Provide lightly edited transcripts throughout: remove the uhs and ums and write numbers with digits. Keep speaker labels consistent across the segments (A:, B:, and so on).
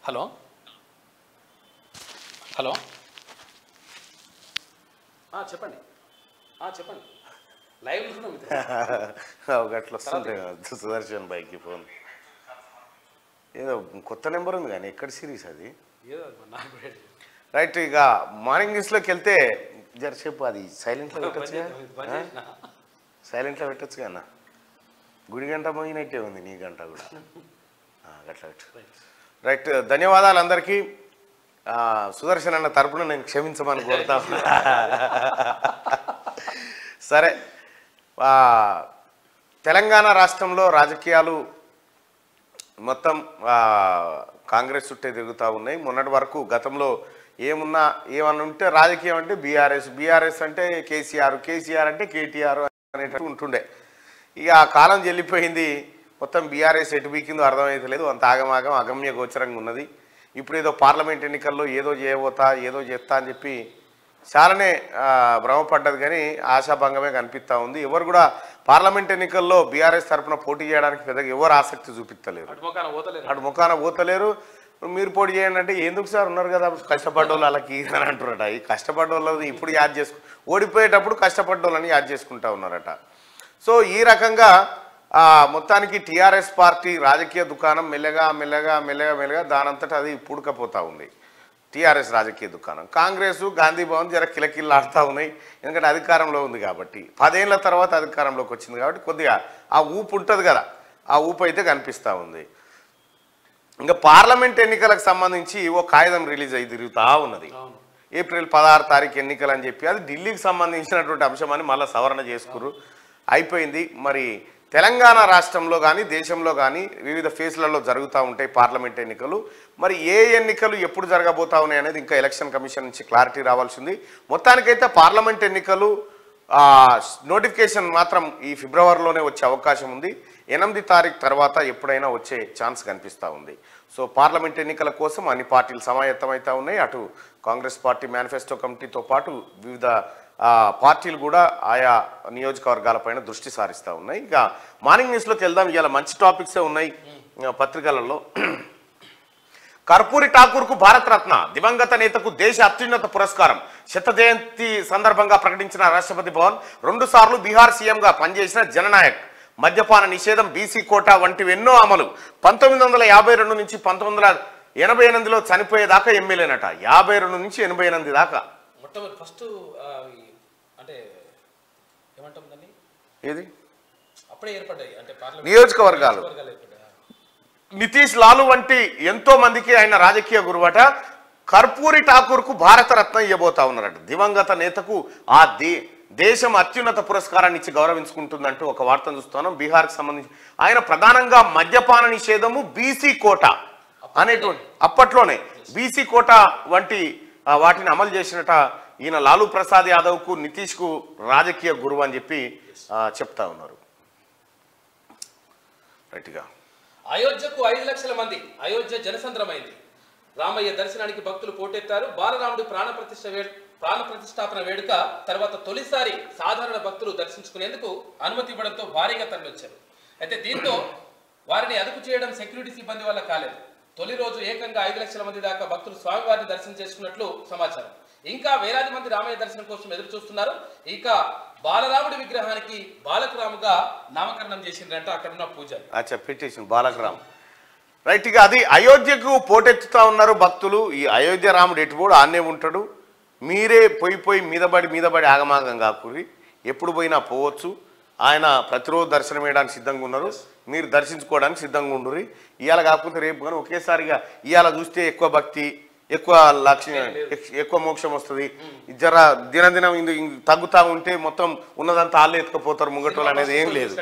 A: Hello hello చెప్పండి చెప్పండి live
B: గట్ల వస్తుంటాయి సుదర్శన్ బైక్కి ఫోన్ ఏదో కొత్త నెంబర్ ఉంది కానీ ఎక్కడ సిరీస్ అది రైట్. ఇక మార్నింగ్ న్యూస్లోకి వెళ్తే జరసేపు అది సైలెంట్లో పెట్టచ్చు సైలెంట్లో పెట్టచ్చు కన్నా గుడి గంట మోగినట్టే ఉంది నీ గంట కూడా గట్లా రైట్. ధన్యవాదాలు అందరికీ. సుదర్శన్ అన్న తరపున నేను క్షమించమని కోరుతా. సరే, తెలంగాణ రాష్ట్రంలో రాజకీయాలు మొత్తం కాంగ్రెస్ చుట్టే తిరుగుతూ ఉన్నాయి. మొన్నటి వరకు గతంలో ఏమన్నా ఉంటే రాజకీయం అంటే బీఆర్ఎస్ అంటే కేసీఆర్ అంటే కేటీఆర్ అనేటట్టు ఉంటుండే. ఇక ఆ కాలం చెల్లిపోయింది. మొత్తం బీఆర్ఎస్ ఎటు బీకిందో అర్థమైతలేదు. అంత ఆగమాగం అగమ్య గోచరంగా ఉన్నది. ఇప్పుడు ఏదో పార్లమెంట్ ఎన్నికల్లో ఏదో ఏదో చేస్తా అని చెప్పి చాలానే భ్రమపడ్డది, కానీ ఆశాభంగమే కనిపిస్తూ ఉంది. ఎవరు కూడా పార్లమెంట్ ఎన్నికల్లో బీఆర్ఎస్ తరఫున పోటీ చేయడానికి పెద్దగా ఎవరు ఆసక్తి చూపిస్తలేరు, అటు ముఖాన పోతలేరు. మీరు పోటీ చేయండి అంటే ఎందుకు సార్ ఉన్నారు కదా కష్టపడ్డోళ్ళు వాళ్ళకి అని అంటున్నారట. ఈ కష్టపడ్డోళ్ళని ఇప్పుడు యాద్ ఓడిపోయేటప్పుడు కష్టపడ్డోళ్ళని యాద్ చేసుకుంటా ఉన్నారట. సో ఈ రకంగా మొత్తానికి టీఆర్ఎస్ పార్టీ రాజకీయ దుకాణం మెల్లగా దానంతటా అది పుడకపోతూ ఉంది. టీఆర్ఎస్ రాజకీయ దుకాణం. కాంగ్రెస్ గాంధీ భవన్ జర కిలకిల్లాడుతూ ఉన్నాయి. ఎందుకంటే అధికారంలో ఉంది కాబట్టి, 10 ఏళ్ల తర్వాత అధికారంలోకి వచ్చింది కాబట్టి కొద్దిగా ఆ ఊపు ఉంటుంది కదా, ఆ ఊపు అయితే కనిపిస్తూ ఉంది. ఇంకా పార్లమెంట్ ఎన్నికలకు సంబంధించి ఓ కాగితం రిలీజ్ అయ్యి తిరుగుతూ ఉన్నది. ఏప్రిల్ 16 తారీఖు ఎన్నికలు అని చెప్పి అది ఢిల్లీకి సంబంధించినటువంటి అంశం అని మళ్ళీ సవరణ చేసుకురు, అయిపోయింది. మరి తెలంగాణ రాష్ట్రంలో కానీ దేశంలో కానీ వివిధ ఫేజ్లలో జరుగుతూ ఉంటాయి పార్లమెంట్ ఎన్నికలు. మరి ఏ ఎన్నికలు ఎప్పుడు జరగబోతా ఉన్నాయి అనేది ఇంకా ఎలక్షన్ కమిషన్ నుంచి క్లారిటీ రావాల్సింది. మొత్తానికైతే పార్లమెంట్ ఎన్నికలు నోటిఫికేషన్ మాత్రం ఈ ఫిబ్రవరిలోనే వచ్చే అవకాశం ఉంది. 8 తారీఖు తర్వాత ఎప్పుడైనా వచ్చే ఛాన్స్ కనిపిస్తూ ఉంది. సో పార్లమెంట్ ఎన్నికల కోసం అన్ని పార్టీలు సమాయత్తమవుతూ ఉన్నాయి. అటు కాంగ్రెస్ పార్టీ మేనిఫెస్టో కమిటీతో పాటు వివిధ పార్టీలు కూడా ఆయా నియోజకవర్గాలపైన దృష్టి సారిస్తూ ఉన్నాయి. ఇక మార్నింగ్ న్యూస్లోకి వెళ్దాం. ఇవాళ మంచి టాపిక్సే ఉన్నాయి పత్రికలలో. కర్పూరి ఠాకూర్కు భారతరత్న, దివంగత నేతకు దేశ అత్యున్నత పురస్కారం. శత జయంతి సందర్భంగా ప్రకటించిన రాష్ట్రపతి భవన్. 2 సార్లు బీహార్ సీఎంగా పనిచేసిన జననాయక్. మద్యపాన నిషేధం, బీసీ కోటా వంటివి ఎన్నో అమలు. 1952 నుంచి 1988లో చనిపోయేదాకా ఎమ్మెల్యేనట. 52 నుంచి 88 దాకా.
A: ఫస్ట్ అంటే ఏమంటాం దాన్ని,
B: ఏది
A: అప్పుడే ఏర్పడ్డాయి అంటే
B: నియోజకవర్గాలు. నితీష్ లాలు వంటి ఎంతో మందికి ఆయన రాజకీయ గురువట. కర్పూరి ఠాకూర్కు భారతరత్న ఇవ్వబోతా ఉన్నారట. దివంగత నేతకు ఆ దేశం అత్యున్నత పురస్కారాన్ని ఇచ్చి గౌరవించుకుంటుందంటూ ఒక వార్తను చూస్తున్నాం. బీహార్కి సంబంధించి ఆయన ప్రధానంగా మద్యపాన నిషేధము, బీసీ కోటా అనేటువంటి అప్పట్లోనే బీసీ కోటా వంటి వాటిని అమలు చేసినట. ఈయన లాలూ ప్రసాద్ యాదవ్కు, నితీష్కు రాజకీయ గురువు అని చెప్పి చెప్తా ఉన్నారు. రైట్గా
A: అయోధ్యకు 5 లక్షల మంది. అయోధ్య జనసంద్రమైంది. రామయ్య దర్శనానికి భక్తులు పోటెత్తారు. బాలరాముడి ప్రాణప్రతిష్ఠాపన వేడుక తర్వాత తొలిసారి సాధారణ భక్తులు దర్శించుకునేందుకు అనుమతి ఇవ్వడంతో భారీగా తరలివచ్చారు. అయితే దీంతో వారిని అదుపు చేయడం సెక్యూరిటీ సిబ్బంది వల్ల కాలేదు. తొలి రోజు ఏకంగా 5 లక్షల మంది దాకా భక్తులు స్వామివారిని దర్శనం చేసుకున్నట్లు సమాచారం. ఇంకా వేలాది మంది రామయ్య దర్శనం కోసం ఎదురు చూస్తున్నారు. ఇక బాలరాముడి విగ్రహానికి బాలకరాముగా నామకరణం చేసిందంట అక్కడున్న పూజలు.
B: పెట్టేసింది బాలకరామ్. రైట్. ఇక అది అయోధ్యకు పోటెత్తుతా ఉన్నారు భక్తులు. ఈ అయోధ్య రాముడు ఎటుపోడు ఆన్నే ఉంటాడు. మీరే పోయి మీదబడి ఆగమాగం కాకూరి. ఎప్పుడు పోయినా పోవచ్చు. ఆయన ప్రతిరోజు దర్శనం వేయడానికి సిద్ధంగా ఉన్నారు. మీరు దర్శించుకోవడానికి సిద్ధంగా ఉండుర్రి. ఇవాళ కాకపోతే రేపు కానీ ఒకేసారిగా ఇవాళ చూస్తే ఎక్కువ భక్తి, ఎక్కువ లక్ష్యం, ఎక్కువ మోక్షం వస్తుంది. జర దినదినం తగ్గుతా ఉంటే మొత్తం ఉన్నదంతా ఆళ్ళే ఎత్తుకపోతారు ముంగటోళ్ళు అనేది ఏం లేదు.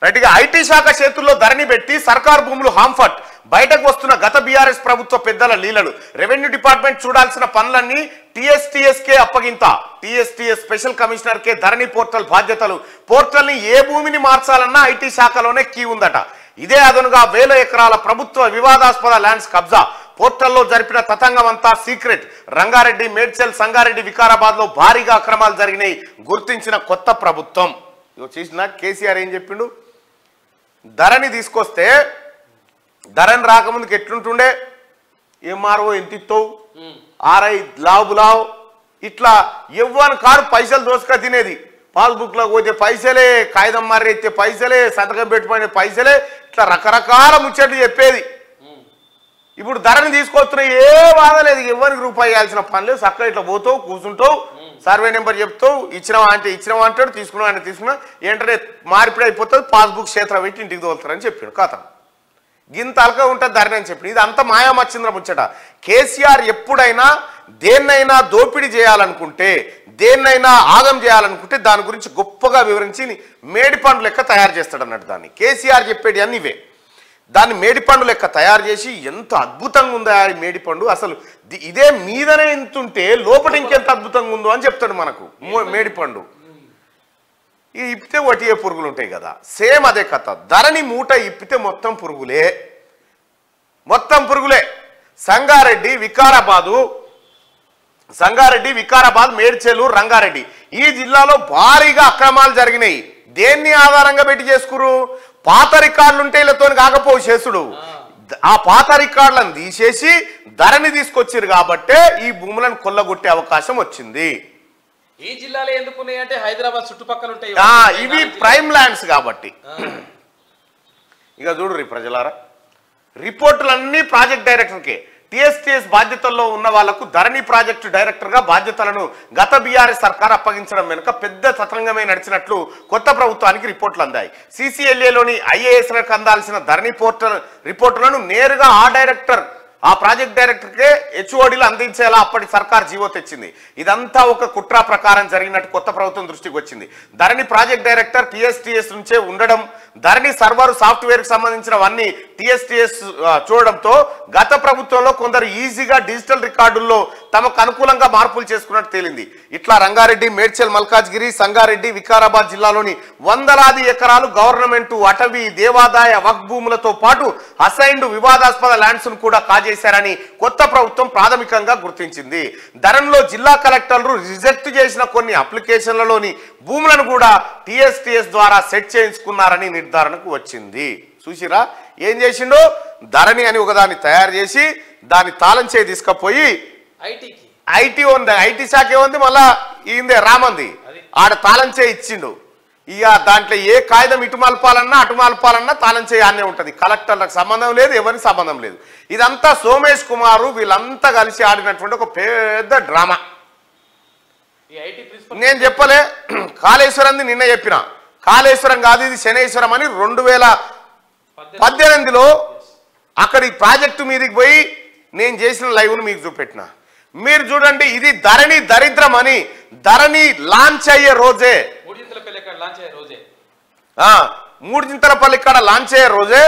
B: రైట్గా ఐటీ శాఖ చేతుల్లో ధరణి పెట్టి సర్కార్ భూములు హాంఫట్. బయటకు వస్తున్న గత బీఆర్ఎస్ ప్రభుత్వ పెద్దల లీలలు. రెవెన్యూ డిపార్ట్మెంట్ చూడాల్సిన పనులన్నీ టీఎస్టీఎస్కే అప్పగింత. టీఎస్టీఎస్ స్పెషల్ కమిషనర్కే ధరణి పోర్టల్ బాధ్యతలు. పోర్టల్ని ఏ భూమిని మార్చాలన్నా ఐటీ శాఖలోనే కీ ఉందట. ఇదే అదనుగా 1000 ఎకరాల ప్రభుత్వ వివాదాస్పద ల్యాండ్స్ కబ్జా. పోర్టల్లో జరిపిన తతంగం అంతా సీక్రెట్. రంగారెడ్డి, మేడ్చల్, సంగారెడ్డి, వికారాబాద్ లో భారీగా అక్రమాలు జరిగినాయి గుర్తించిన కొత్త ప్రభుత్వం. చూసిన కేసీఆర్ ఏం చెప్పిండు, ధరణి తీసుకొస్తే ధరణి రాకముందుకు ఎట్లుంటుండే ఎంఆర్ఓ ఎంత ఇస్తావు ఆర్ఐ లావు ఇట్లా ఎవ్వని కారు పైసలు దోసుక తినేది పాస్బుక్లో పోతే పైసలే కాగితం మర్రి ఎత్తే పైసలే సంతకం పెట్టుకునే పైసలే ఇట్లా రకరకాల ముచ్చట్లు చెప్పేది ఇప్పుడు ధరని తీసుకొస్తున్నా ఏ బాధ లేదు ఎవరికి రూపాయి ఇవ్వాల్సిన పని లేదు చక్కగా ఇట్లా పోతావు కూర్చుంటావు సర్వే నెంబర్ చెప్తావు ఇచ్చినావా అంటాడు తీసుకున్నావు అంటే తీసుకున్నా ఏంటంటే మార్పిడి అయిపోతుంది పాస్బుక్ క్షేత్రం పెట్టి ఇంటికి తోలుతారని చెప్పాడు కథ గింత అలక ఉంటుంది ధరని అని చెప్పి ఇది అంత మాయామచ్చింద్ర ముచ్చట కేసీఆర్ ఎప్పుడైనా దేన్నైనా దోపిడీ చేయాలనుకుంటే దేన్నైనా ఆగం చేయాలనుకుంటే దాని గురించి గొప్పగా వివరించి మేడిపండు లెక్క తయారు చేస్తాడు అన్నట్టు దాన్ని కేసీఆర్ చెప్పేది అన్ని ఇవే దాన్ని మేడిపండు లెక్క తయారు చేసి ఎంత అద్భుతంగా ఉందో ఆ మేడిపండు అసలు ఇదే మీదనే ఇంతుంటే లోపల ఇంకెంత అద్భుతంగా ఉందో అని చెప్తాడు మనకు మేడిపండు ఈ ఇప్పితే వటియే పురుగులు ఉంటాయి కదా సేమ్ అదే కథ ధరణి మూట ఇప్పితే మొత్తం పురుగులే సంగారెడ్డి వికారాబాద్ మేడ్చల్ రంగారెడ్డి ఈ జిల్లాలో భారీగా అక్రమాలు జరిగినాయి దేన్ని ఆధారంగా పెట్టి చేసుకురు పాత రికార్డులు ఉంటే వీళ్ళతో కాకపోవు చేసుడు ఆ పాత రికార్డులను తీసేసి ధరణి తీసుకొచ్చారు కాబట్టే ఈ భూములను కొల్లగొట్టే అవకాశం వచ్చింది
A: ఈ జిల్లాలో ఎందుకున్నాయంటే హైదరాబాద్ చుట్టుపక్కల ఉంటాయి
B: ఇవి ప్రైమ్ ల్యాండ్స్ కాబట్టి ఇక చూడు ప్రజలారా రిపోర్టులన్నీ ప్రాజెక్ట్ డైరెక్టర్కే టీఎస్టీఎస్ బాధ్యతల్లో ఉన్న వాళ్లకు ధరణి ప్రాజెక్టు డైరెక్టర్గా బాధ్యతలను గత బీఆర్ఎస్ సర్కార్ అప్పగించడం వెనుక పెద్ద తతంగమే నడిచినట్లు కొత్త ప్రభుత్వానికి రిపోర్టులు అందాయి సిసిఎల్ఏలోని ఐఏఎస్లకు అందాల్సిన ధరణి రిపోర్టులను నేరుగా ఆ ప్రాజెక్ట్ డైరెక్టర్కే హెచ్ఓడీలు అందించేలా అప్పటి సర్కార్ జీవో తెచ్చింది ఇదంతా ఒక కుట్ర ప్రకారం జరిగినట్టు కొత్త ప్రభుత్వం దృష్టికి వచ్చింది ధరణి ప్రాజెక్ట్ డైరెక్టర్ టీఎస్టీఎస్ నుంచే ఉండడం ధరణి సర్వర్ సాఫ్ట్వేర్కి సంబంధించినవన్నీ టీఎస్టీఎస్ చూడడంతో గత ప్రభుత్వంలో కొందరు ఈజీగా డిజిటల్ రికార్డుల్లో తమకు అనుకూలంగా మార్పులు చేసుకున్నట్టు తేలింది ఇట్లా రంగారెడ్డి మేడ్చల్ మల్కాజ్గిరి సంగారెడ్డి వికారాబాద్ జిల్లాలోని వందలాది ఎకరాలు గవర్నమెంట్ అటవీ దేవాదాయ వక్ఫ్ భూములతో పాటు అసైన్డ్ వివాదాస్పద ల్యాండ్స్ ను కూడా కాజేశారని కొత్త ప్రభుత్వం ప్రాథమికంగా గుర్తించింది ధరణిలో జిల్లా కలెక్టర్లు రిజెక్ట్ చేసిన కొన్ని అప్లికేషన్లలోని భూములను కూడా టీఎస్టీఎస్ ద్వారా సెట్ చేయించుకున్నారని నిర్ధారణకు వచ్చింది చూసిరా ఏం చేసిండో ధరణి అని ఒకదాన్ని తయారు చేసి దాన్ని తాళం చేయి తీసుకుపోయి ఐటీ శాఖ ఉంది మళ్ళా ఈందే రామంది ఆడ తాళం చేయి ఇచ్చిండు ఇక దాంట్లో ఏ కాగితం ఇటు మలపాలన్నా తాళం చేయి ఆనే ఉంటుంది కలెక్టర్లకు సంబంధం లేదు ఎవరికి సంబంధం లేదు ఇదంతా సోమేష్ కుమారు వీళ్ళంతా కలిసి ఆడినటువంటి ఒక పెద్ద డ్రామా నేను చెప్పలే కాళేశ్వరంది నిన్న చెప్పిన కాళేశ్వరం కాదు ఇది శనేశ్వరం అని 2018లో అక్కడి ప్రాజెక్టు మీదకి పోయి నేను చేసిన లైవ్ను మీకు చూపెట్టిన మీరు చూడండి ఇది ధరణి దరిద్రం అని ధరణి లాంచ్ అయ్యే రోజే మూడింతలపల్లి ఇక్కడ లాంచ్ అయ్యే రోజే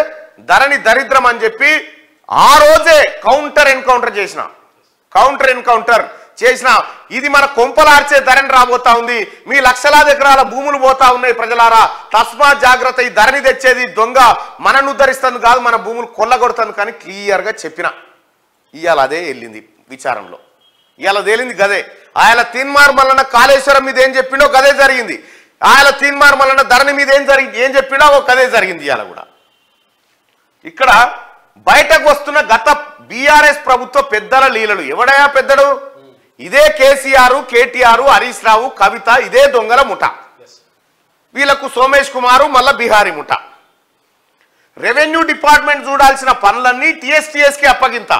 B: ధరణి దరిద్రం అని చెప్పి ఆ రోజే కౌంటర్ ఎన్కౌంటర్ చేసిన ఇది మన కొంపలార్చే ధరణి రాబోతా ఉంది మీ లక్షలాది ఎకరాల భూములు పోతా ఉన్నాయి ప్రజలారా తస్మా జాగ్రత్త ఈ ధరణి తెచ్చేది దొంగ మనను ఉద్ధరిస్తుంది కాదు మన భూములు కొల్లగొడుతుంది కానీ క్లియర్గా చెప్పిన ఇవాళ అదే వెళ్ళింది విచారంలో ఇవాళ తేలింది గదే ఆయన తీన్మార్ మల్లన్న కాళేశ్వరం మీద ఏం చెప్పిండో గదే జరిగింది ఆయన తీన్మార్ మల్లన్న ధరణి మీద ఏం చెప్పిండో ఒక గదే జరిగింది ఇవాళ కూడా ఇక్కడ బయటకు వస్తున్న గత బీఆర్ఎస్ ప్రభుత్వ పెద్దల లీలలు ఎవడయా పెద్దడు ఇదే కేసీఆర్ కేటీఆర్ హరీష్ రావు కవిత ఇదే దొంగల ముఠ వీళ్ళకు సోమేష్ కుమారు మళ్ళా బిహారీ ముఠ రెవెన్యూ డిపార్ట్మెంట్ చూడాల్సిన పనులన్నీ టీఎస్టీఎస్కి అప్పగింత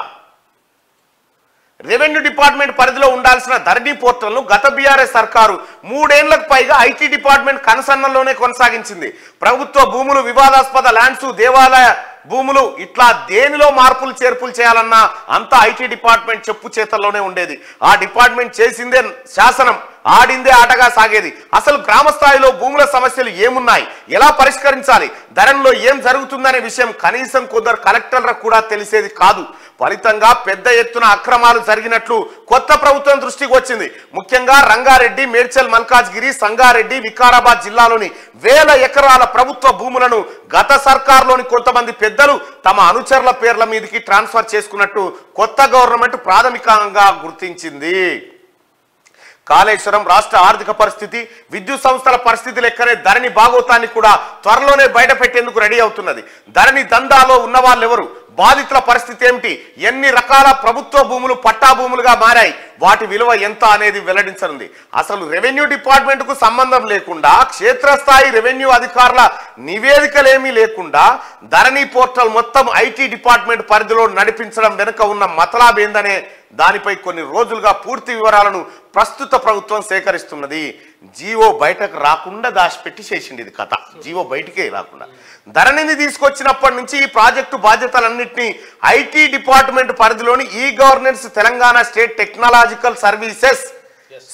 B: రెవెన్యూ డిపార్ట్మెంట్ పరిధిలో ఉండాల్సిన ధరణి పోర్టల్ను గత బీఆర్ఎస్ సర్కారు 3 ఏళ్లకు పైగా ఐటీ డిపార్ట్మెంట్ కనుసన్నల్లోనే కొనసాగించింది ప్రభుత్వ భూములు వివాదాస్పద ల్యాండ్స్ దేవాలయ భూములు ఇట్లా దేనిలో మార్పులు చేర్పులు చేయాలన్నా అంతా ఐటీ డిపార్ట్మెంట్ చెప్పు చేతల్లోనే ఉండేది ఆ డిపార్ట్మెంట్ చేసిందే శాసనం ఆడిందే ఆటగా సాగేది అసలు గ్రామ స్థాయిలో భూముల సమస్యలు ఏమున్నాయి ఎలా పరిష్కరించాలి ధరణిలో ఏం జరుగుతుందనే విషయం కనీసం కొందరు కలెక్టర్లకు కూడా తెలిసేది కాదు ఫలితంగా పెద్ద ఎత్తున అక్రమాలు జరిగినట్లు కొత్త ప్రభుత్వం దృష్టికి వచ్చింది ముఖ్యంగా రంగారెడ్డి మేడ్చల్ మల్కాజ్గిరి సంగారెడ్డి వికారాబాద్ జిల్లాలోని వేల ఎకరాల ప్రభుత్వ భూములను గత సర్కార్లోని కొంతమంది పెద్దలు తమ అనుచరుల పేర్ల మీదకి ట్రాన్స్ఫర్ చేసుకున్నట్టు కొత్త గవర్నమెంట్ ప్రాథమికంగా గుర్తించింది కాళేశ్వరం రాష్ట్ర ఆర్థిక పరిస్థితి విద్యుత్ సంస్థల పరిస్థితి లెక్కనే ధరణి భాగోతాన్ని కూడా త్వరలోనే బయట పెట్టేందుకు రెడీ అవుతున్నది ధరణి దందాలో ఉన్న వాళ్ళెవరు బాధితుల పరిస్థితి ఏమిటి, ఎన్ని రకాల ప్రభుత్వ భూములు పట్టా భూములుగా మారాయి, వాటి విలువ ఎంత అనేది వెల్లడించనుంది. అసలు రెవెన్యూ డిపార్ట్మెంట్కు సంబంధం లేకుండా, క్షేత్రస్థాయి రెవెన్యూ అధికారుల నివేదికలేమీ లేకుండా ధరణి పోర్టల్ మొత్తం ఐటీ డిపార్ట్మెంట్ పరిధిలో నడిపించడం వెనుక ఉన్న మతలాబ్ ఏందనే దానిపై కొన్ని రోజులుగా పూర్తి వివరాలను ప్రస్తుత ప్రభుత్వం సేకరిస్తున్నది. జీవో బయటకు రాకుండా దాచిపెట్టి చేసింది ఇది కథ. జీవో బయటికే రాకుండా ధరణిని తీసుకొచ్చినప్పటి నుంచి ఈ ప్రాజెక్టు బాధ్యతలన్నింటినీ ఐటీ డిపార్ట్మెంట్ పరిధిలోని ఈ governance Telangana state technological services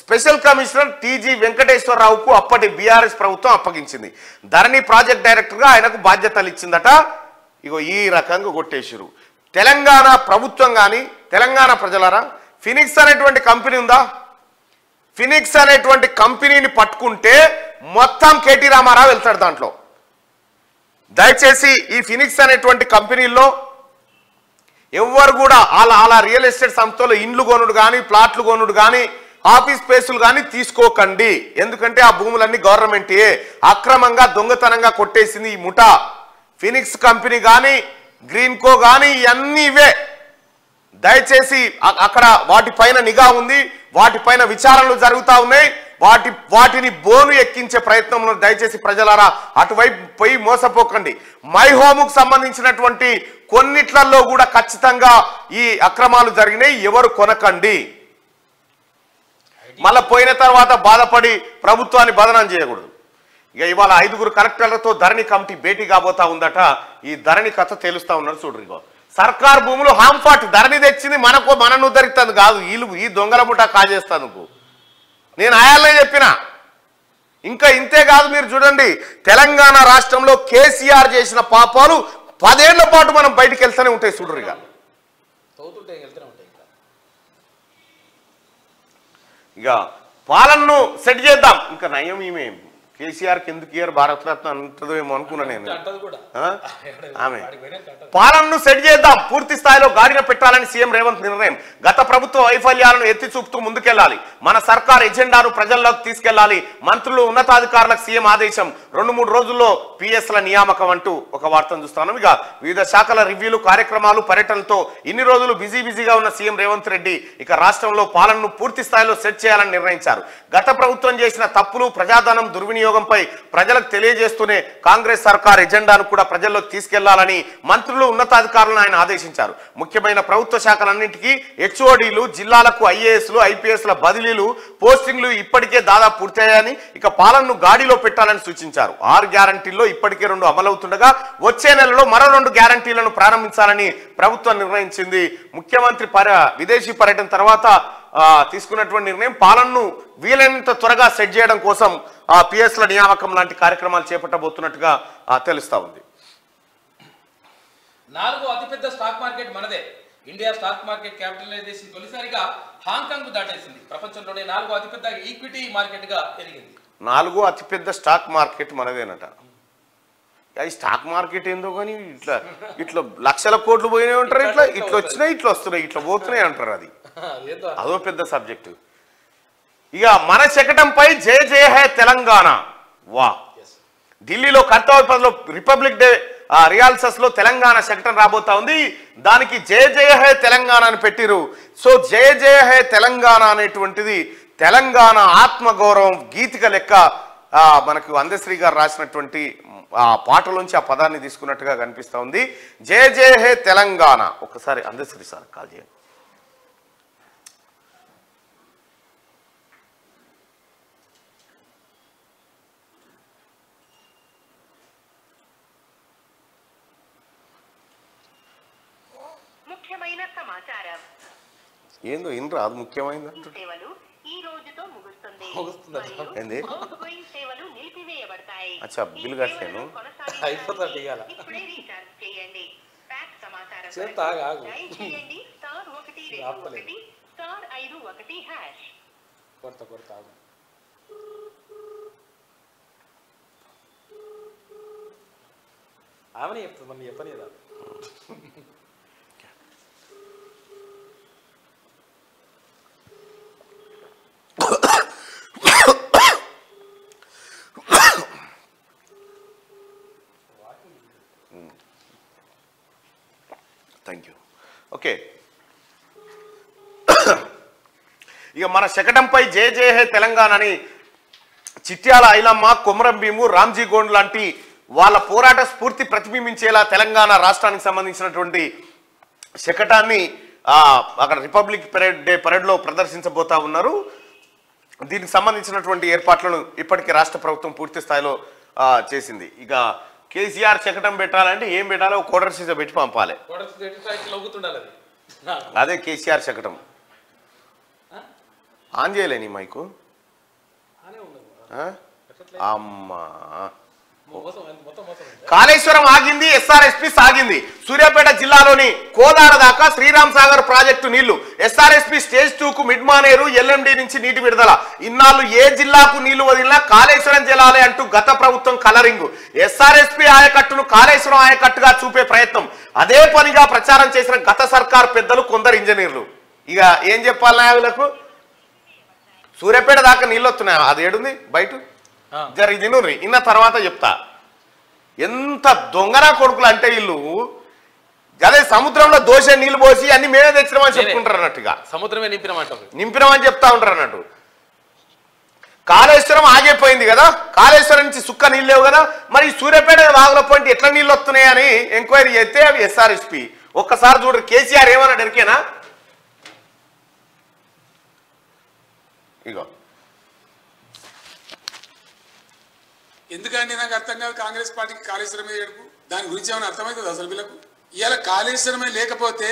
B: special commissioner TG వెంకటేశ్వరరావుకు అప్పటి బీఆర్ఎస్ ప్రభుత్వం అప్పగించింది. ధరణి ప్రాజెక్ట్ డైరెక్టర్గా ఆయనకు బాధ్యతలు ఇచ్చిందట. ఇగో ఈ రకంగా కొట్టేసారు. తెలంగాణ ప్రభుత్వం కానీ, తెలంగాణ ప్రజలారా, ఫినిక్స్ అనేటువంటి కంపెనీ ఉందా? ఫినిక్స్ అనేటువంటి కంపెనీని పట్టుకుంటే మొత్తం కేటీ రామారావు వెళ్తాడు దాంట్లో. దయచేసి ఈ ఫినిక్స్ అనేటువంటి కంపెనీల్లో ఎవరు కూడా అలా రియల్ ఎస్టేట్ సంస్థలో ఇండ్లు కొనుడు కానీ, ప్లాట్లు కొనుడు కానీ, ఆఫీస్ స్పేసులు కానీ తీసుకోకండి. ఎందుకంటే ఆ భూములన్నీ గవర్నమెంటే అక్రమంగా దొంగతనంగా కొట్టేసింది ఈ ముఠా. ఫినిక్స్ కంపెనీ కానీ, గ్రీన్కో కానీ ఇవన్నీ ఇవే. దయచేసి అక్కడ వాటిపైన నిఘా ఉంది, వాటిపైన విచారణలు జరుగుతూ ఉన్నాయి. వాటిని బోను ఎక్కించే ప్రయత్నంలో దయచేసి ప్రజలారా అటువైపు పోయి మోసపోకండి. మై హోముకు సంబంధించినటువంటి కొన్నిట్లలో కూడా ఖచ్చితంగా ఈ అక్రమాలు జరిగినాయి, ఎవరు కొనకండి. మళ్ళీ పోయిన తర్వాత బాధపడి ప్రభుత్వాన్ని బదనాం చేయకూడదు. ఇక ఇవాళ 5 కలెక్టర్లతో ధరణి కమిటీ భేటీ కాబోతా ఉందట. ఈ ధరణి కథ తేలుస్తా ఉన్నారు చూడ్రి. ఇగో సర్కార్ భూములు హాంఫాట్ ధరణి తెచ్చింది మనను ఉద్ధరిస్తుంది కాదు, ఈ దొంగల ముఠా కాజేస్తాను. నేను ఆయాలనే చెప్పిన. ఇంకా ఇంతే కాదు, మీరు చూడండి తెలంగాణ రాష్ట్రంలో కేసీఆర్ చేసిన పాపాలు 10 ఏళ్ల పాటు మనం బయటికి వెళ్తూనే ఉంటాయి చూడ్రిగా. ఇక పాలనను సెట్ చేద్దాం. ఇంకా నయం ఈమె కేసీఆర్కి ఎందుకు ఇయర్ భారతరత్న అంటదో ఏమో అనుకున్నా నేను. ఆమె పాలనను సెట్ చేద్దాం, పూర్తి స్థాయిలో గాడిన పెట్టాలని సీఎం రేవంత్ నిర్ణయం. గత ప్రభుత్వ వైఫల్యాలను ఎత్తి చూపుతూ ముందుకెళ్లాలి, మన సర్కార్ ఎజెండాను ప్రజల్లోకి తీసుకెళ్లాలి. మంత్రులు ఉన్నతాధికారులకు సీఎం ఆదేశం. 2-3 రోజుల్లో పిఎస్ల నియామకం అంటూ ఒక వార్తను చూస్తాను. ఇక వివిధ శాఖల రివ్యూలు, కార్యక్రమాలు, పర్యటనలతో ఇన్ని రోజులు బిజీగా ఉన్న సీఎం రేవంత్ రెడ్డి ఇక రాష్ట్రంలో పాలనను పూర్తి స్థాయిలో సెట్ చేయాలని నిర్ణయించారు. గత ప్రభుత్వం చేసిన తప్పులు, ప్రజాధనం దుర్వినియోగంపై ప్రజలకు తెలియజేస్తూనే కాంగ్రెస్ సర్కార్ ఎజెండాను కూడా ప్రజల్లోకి తీసుకెళ్లాలని మంత్రులు, ఉన్నతాధికారులను ఆయన ఆదేశించారు. ముఖ్యమైన ప్రభుత్వ శాఖలన్నింటికీ హెచ్ఓడీలు, జిల్లాలకు ఐఏఎస్లు, ఐపీఎస్ల బదిలీలు, పోస్టింగ్లు ఇప్పటికే దాదాపు పూర్తయ్యాయని, ఇక పాలనను గాడిలో పెట్టాలని సూచించారు. 6 గ్యారంటీల్లో ఇప్పటికే 2 అమలవుతుండగా వచ్చే నెలలో మరో 2 గ్యారంటీలను ప్రారంభించాలని ప్రభుత్వం నిర్ణయించింది. ముఖ్యమంత్రి విదేశీ పర్యటన తర్వాత తీసుకున్నటువంటి నిర్ణయం పాలనను వీలైనంత త్వరగా సెట్ చేయడం కోసం పిఎస్ల నియామకం లాంటి కార్యక్రమాలు చేపట్టబోతున్నట్టుగా తెలుస్తా ఉంది.
A: 4వ అతిపెద్ద స్టాక్ మార్కెట్ మనదే. ఇండియా స్టాక్ మార్కెట్ క్యాపిటలైజేషన్ తొలిసారిగా హాంకాంగ్ దాటేసింది. ప్రపంచంలోనే 4వ అతిపెద్ద ఈక్విటీ మార్కెట్ గా ఎదిగింది.
B: 4వ అతిపెద్ద స్టాక్ మార్కెట్ మనదేనట. ఈ స్టాక్ మార్కెట్ ఏందో కానీ ఇట్లా లక్షల కోట్లు పోయినాయి అంటారు, ఇట్లా వచ్చినాయి, ఇట్లా వస్తున్నాయి, ఇట్లా పోతున్నాయి అంటారు. అదో పెద్ద సబ్జెక్టు. ఇక మన శకటంపై జయ జయ హే తెలంగాణ. వా, ఢిల్లీలో కర్తవ్యపథంలో రిపబ్లిక్ డే రియాల్సస్ లో తెలంగాణ శకటం రాబోతా ఉంది. దానికి జయ జయ హే తెలంగాణ అని పెట్టిరు. సో జయ జయ హే తెలంగాణ అనేటువంటిది తెలంగాణ ఆత్మగౌరవం గీతిక లెక్క మనకు అందశ్రీ గారు రాసినటువంటి ఆ పాటలోంచి ఆ పదాన్ని తీసుకున్నట్టుగా కనిపిస్తూ ఉంది. జయ జయ హే తెలంగాణ. ఒకసారి అందశ్రీ సార్ కాల్ చేయండి.
C: ముఖ్యమైన సమాచారం.
B: ఏందో ఇన్రా అది ముఖ్యమైనది.
C: సేవలు ఈ రోజుతో ముగుస్తుంది.
B: ఏంది?
C: సేవలు నిలిపివేయబడతాయి.
B: అచ్చా, బిల్ కట్టాను.
C: ఇప్పుడే రీఛార్జ్ చేయండి. ప్యాక్ సమాచారం చేయండి. *121 *51#.
A: కొడతా ఆమెనే చెప్తుంది, మమ్మీ చెప్పలేదా?
B: Thank you. ఓకే, ఇక మన శకటంపై జయ జయ హే తెలంగాణ అని చిట్యాల ఐలమ్మ, కొమరం భీము, రామ్జీ గోండ్ లాంటి వాళ్ళ పోరాట స్ఫూర్తి ప్రతిబింబించేలా తెలంగాణ రాష్ట్రానికి సంబంధించినటువంటి శకటాన్ని అక్కడ రిపబ్లిక్ పరేడ్లో ప్రదర్శించబోతా ఉన్నారు. దీనికి సంబంధించినటువంటి ఏర్పాట్లను ఇప్పటికే రాష్ట్ర ప్రభుత్వం పూర్తి స్థాయిలో చేసింది. ఇక కేసీఆర్ శకటం పెట్టాలంటే ఏం పెట్టాలో కోడర్ సీజ పెట్టి పంపాలి. అదే కేసీఆర్ శకటం. ఆన్ చేయలేని మైకు అమ్మా. కాళేశ్వరం ఆగింది, ఎస్ఆర్ఎస్పి సాగింది. సూర్యాపేట జిల్లాలోని కోదాడ దాకా శ్రీరామ్ సాగర్ ప్రాజెక్టు నీళ్లు. ఎస్ఆర్ఎస్పి స్టేజ్ 2కు మిడ్మానేరు, ఎల్ఎండి నుంచి నీటి విడుదల. ఇన్నాళ్ళు ఏ జిల్లాకు నీళ్లు వదిలినా కాళేశ్వరం జలాలే అంటూ గత ప్రభుత్వం కలరింగు. ఎస్ఆర్ఎస్పి ఆయకట్టును కాళేశ్వరం ఆయకట్టుగా చూపే ప్రయత్నం అదే పనిగా ప్రచారం చేసిన గత సర్కార్ పెద్దలు, కొందరు ఇంజనీర్లు. ఇక ఏం చెప్పాలి వీళ్ళకు? సూర్యాపేట దాకా నీళ్ళు వస్తున్నాయి, అది ఏడుంది బయట జరిగింది నూరి ఇన్న తర్వాత చెప్తా. ఎంత దొంగనా కొడుకులు అంటే వీళ్ళు. అదే సముద్రంలో దోశ నీళ్ళు పోసి అన్ని మేమే తెచ్చినామని చెప్పుకుంటారు అన్నట్టుగా.
A: సముద్రమే
B: నింపినామని చెప్తా ఉంటారు అన్నట్టు. కాళేశ్వరం ఆగిపోయింది కదా, కాళేశ్వరం నుంచి సుక్క నీళ్ళు లేవు కదా, మరి సూర్యాపేట వాగుల పాయింట్ ఎట్లా నీళ్ళు వస్తున్నాయని ఎంక్వైరీ చేస్తే అవి ఎస్ఆర్ఎస్పి. ఒక్కసారి చూడరు కేసీఆర్ ఏమన్నా ఎరికేనా? ఇగో
D: ఎందుకంటే నాకు అర్థం కాదు కాంగ్రెస్ పార్టీకి కాళేశ్వరం మీద ఏడుపు. దాని గురించి ఏమైనా అర్థమవుతుంది అసలు వీళ్ళకు? ఇవాళ కాళేశ్వరమే లేకపోతే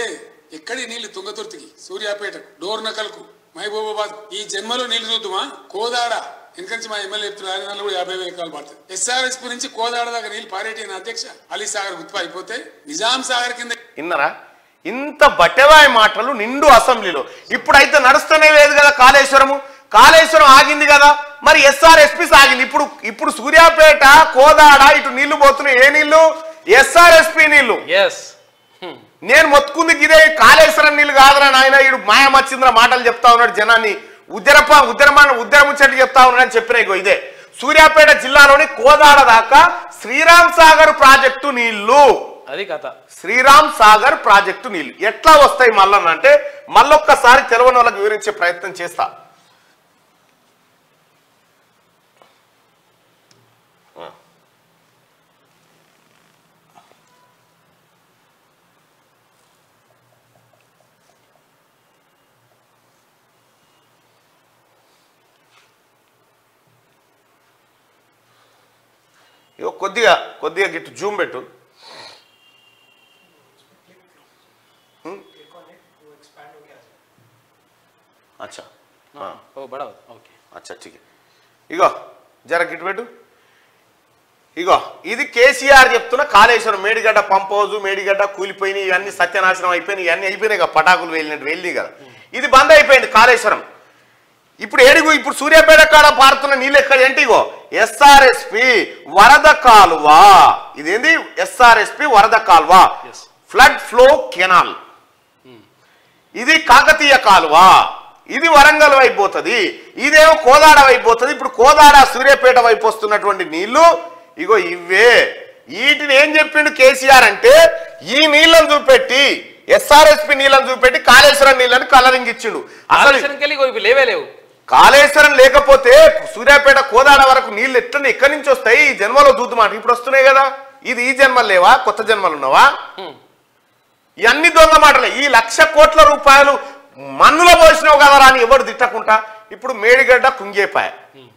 D: ఎక్కడి నీళ్లు తుంగతుర్తికి, సూర్యాపేటకు, డోర్నకల్కు, మహబూబాబాద్ ఈ జన్మలో నీళ్లు చూద్దామా? కోదాడ ఎందుకంటే మా ఎమ్మెల్యే చెప్తున్నారు దానిలో కూడా 50,000 ఎకరాలు పడుతుంది. ఎస్ఆర్ఎస్పి నుంచి కోదాడ దాకా నీళ్లు పారేటి అధ్యక్ష అలీ సాగర్ గుర్తు అయిపోతే నిజాం సాగర్ కింద
B: విన్నరా? ఇంత బట్టెవాయి మాటలు నిండు అసెంబ్లీలో. ఇప్పుడైతే నడుస్తూనే లేదు కదా కాళేశ్వరము. కాళేశ్వరం ఆగింది కదా, మరి ఎస్ఆర్ఎస్పి సాగింది. ఇప్పుడు సూర్యాపేట, కోదాడ ఇటు నీళ్లు పోతున్నాయి. ఏ నీళ్లు? ఎస్ఆర్ఎస్పి నీళ్లు. నేను మొత్తుకుంది ఇదే కాళేశ్వరం నీళ్లు కాదురా నాయన. ఇడు మాయమచ్చింద్ర మాటలు చెప్తా ఉన్నాడు, జనాన్ని ఉద్దరముచ్చట్లు చెప్తా ఉన్నాడని చెప్పిన ఇదే. సూర్యాపేట జిల్లాలోని కోదాడ దాకా శ్రీరామ్ సాగర్ ప్రాజెక్టు నీళ్లు.
A: అది కథ.
B: శ్రీరామ్ సాగర్ ప్రాజెక్టు నీళ్లు ఎట్లా వస్తాయి మళ్ళనంటే మళ్ళొక్కసారి తెలవని వాళ్ళకి వివరించే ప్రయత్నం చేస్తా. కొద్దిగా గిట్టు జూమ్ పెట్టు. अच्छा
A: ओ बड़ा ओके
B: अच्छा ठीक है. ఇగో జర గిట్టు పెట్టు. ఇగో ఇది కేసీఆర్ చెప్తున్న కాళేశ్వరం మేడిగడ్డ పంప్ హౌస్, మేడిగడ్డ కూలిపోయినాయి, ఇవన్నీ సత్యనాశనం అయిపోయినాయి, ఇవన్నీ అయిపోయినాయి కదా, పటాకులు వెళ్ళినట్టు వెళ్ళి కదా. ఇది బంద్ అయిపోయింది కాళేశ్వరం. ఇప్పుడు సూర్యాపేట కాడ పారుతున్న నీళ్ళు ఎక్కడ అంటే ఇగో ఎస్ఆర్ఎస్పి వరద కాలువ. ఇదేంది? ఎస్ఆర్ఎస్పి వరద కాలువ, ఫ్లడ్ ఫ్లో కెనాల్. ఇది కాకతీయ కాలువ, ఇది వరంగల్ వైపు పోతుంది, ఇదేమో కోదాడ వైపు పోతుంది. ఇప్పుడు కోదాడ సూర్యాపేట వైపు వస్తున్నటువంటి నీళ్లు ఇగో ఇవే. వీటిని ఏం చెప్పిండు కేసీఆర్ అంటే ఈ నీళ్లను చూపెట్టి, ఎస్ఆర్ఎస్పి నీళ్లను చూపెట్టి కాళేశ్వరం నీళ్లను కలరింగ్ ఇచ్చిండు. అసలు
A: లేవు
B: కాళేశ్వరం లేకపోతే సూర్యాపేట కోదాడ వరకు నీళ్లు ఎక్కడి నుంచి వస్తాయి? ఈ జన్మలో చూద్దామాట. ఇప్పుడు వస్తున్నాయి కదా. ఇది ఈ జన్మలు లేవా? కొత్త జన్మలు ఉన్నావా? ఇవన్నీ దొంగ మాటలే. ఈ 1,00,000 కోట్ల రూపాయలు మన్నులో పోసినావు కదా అని ఎవరు తిట్టకుండా. ఇప్పుడు మేడిగడ్డ కుంగేపాయ,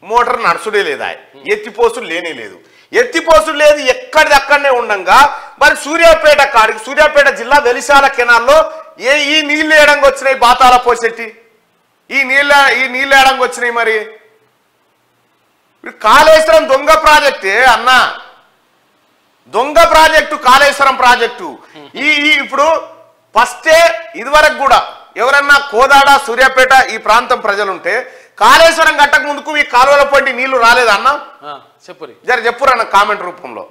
B: మోటార్ నడుచుడే లేదా, ఎత్తిపోసులు లేనే లేదు. ఎత్తిపోసులు లేదు, ఎక్కడిది అక్కడనే ఉండంగా మరి సూర్యాపేట కాడికి, సూర్యాపేట జిల్లా వెలిశాల కెనాల్లో ఈ నీళ్లు వేయడానికి వచ్చినాయి. బాతాల పోసెట్టి ఈ నీళ్ళు వేయడానికి వచ్చినాయి. మరి కాళేశ్వరం దొంగ ప్రాజెక్టే అన్నా, దొంగ ప్రాజెక్టు కాళేశ్వరం ప్రాజెక్టు. ఇప్పుడు ఫస్టే ఇదివరకు కూడా ఎవరన్నా కోదాడ, సూర్యాపేట ఈ ప్రాంతం ప్రజలుంటే కాళేశ్వరం కట్టక ముందుకు ఈ కాలువల పంటి నీళ్లు రాలేదా అన్న? చెప్పురన్న కామెంట్ రూపంలో.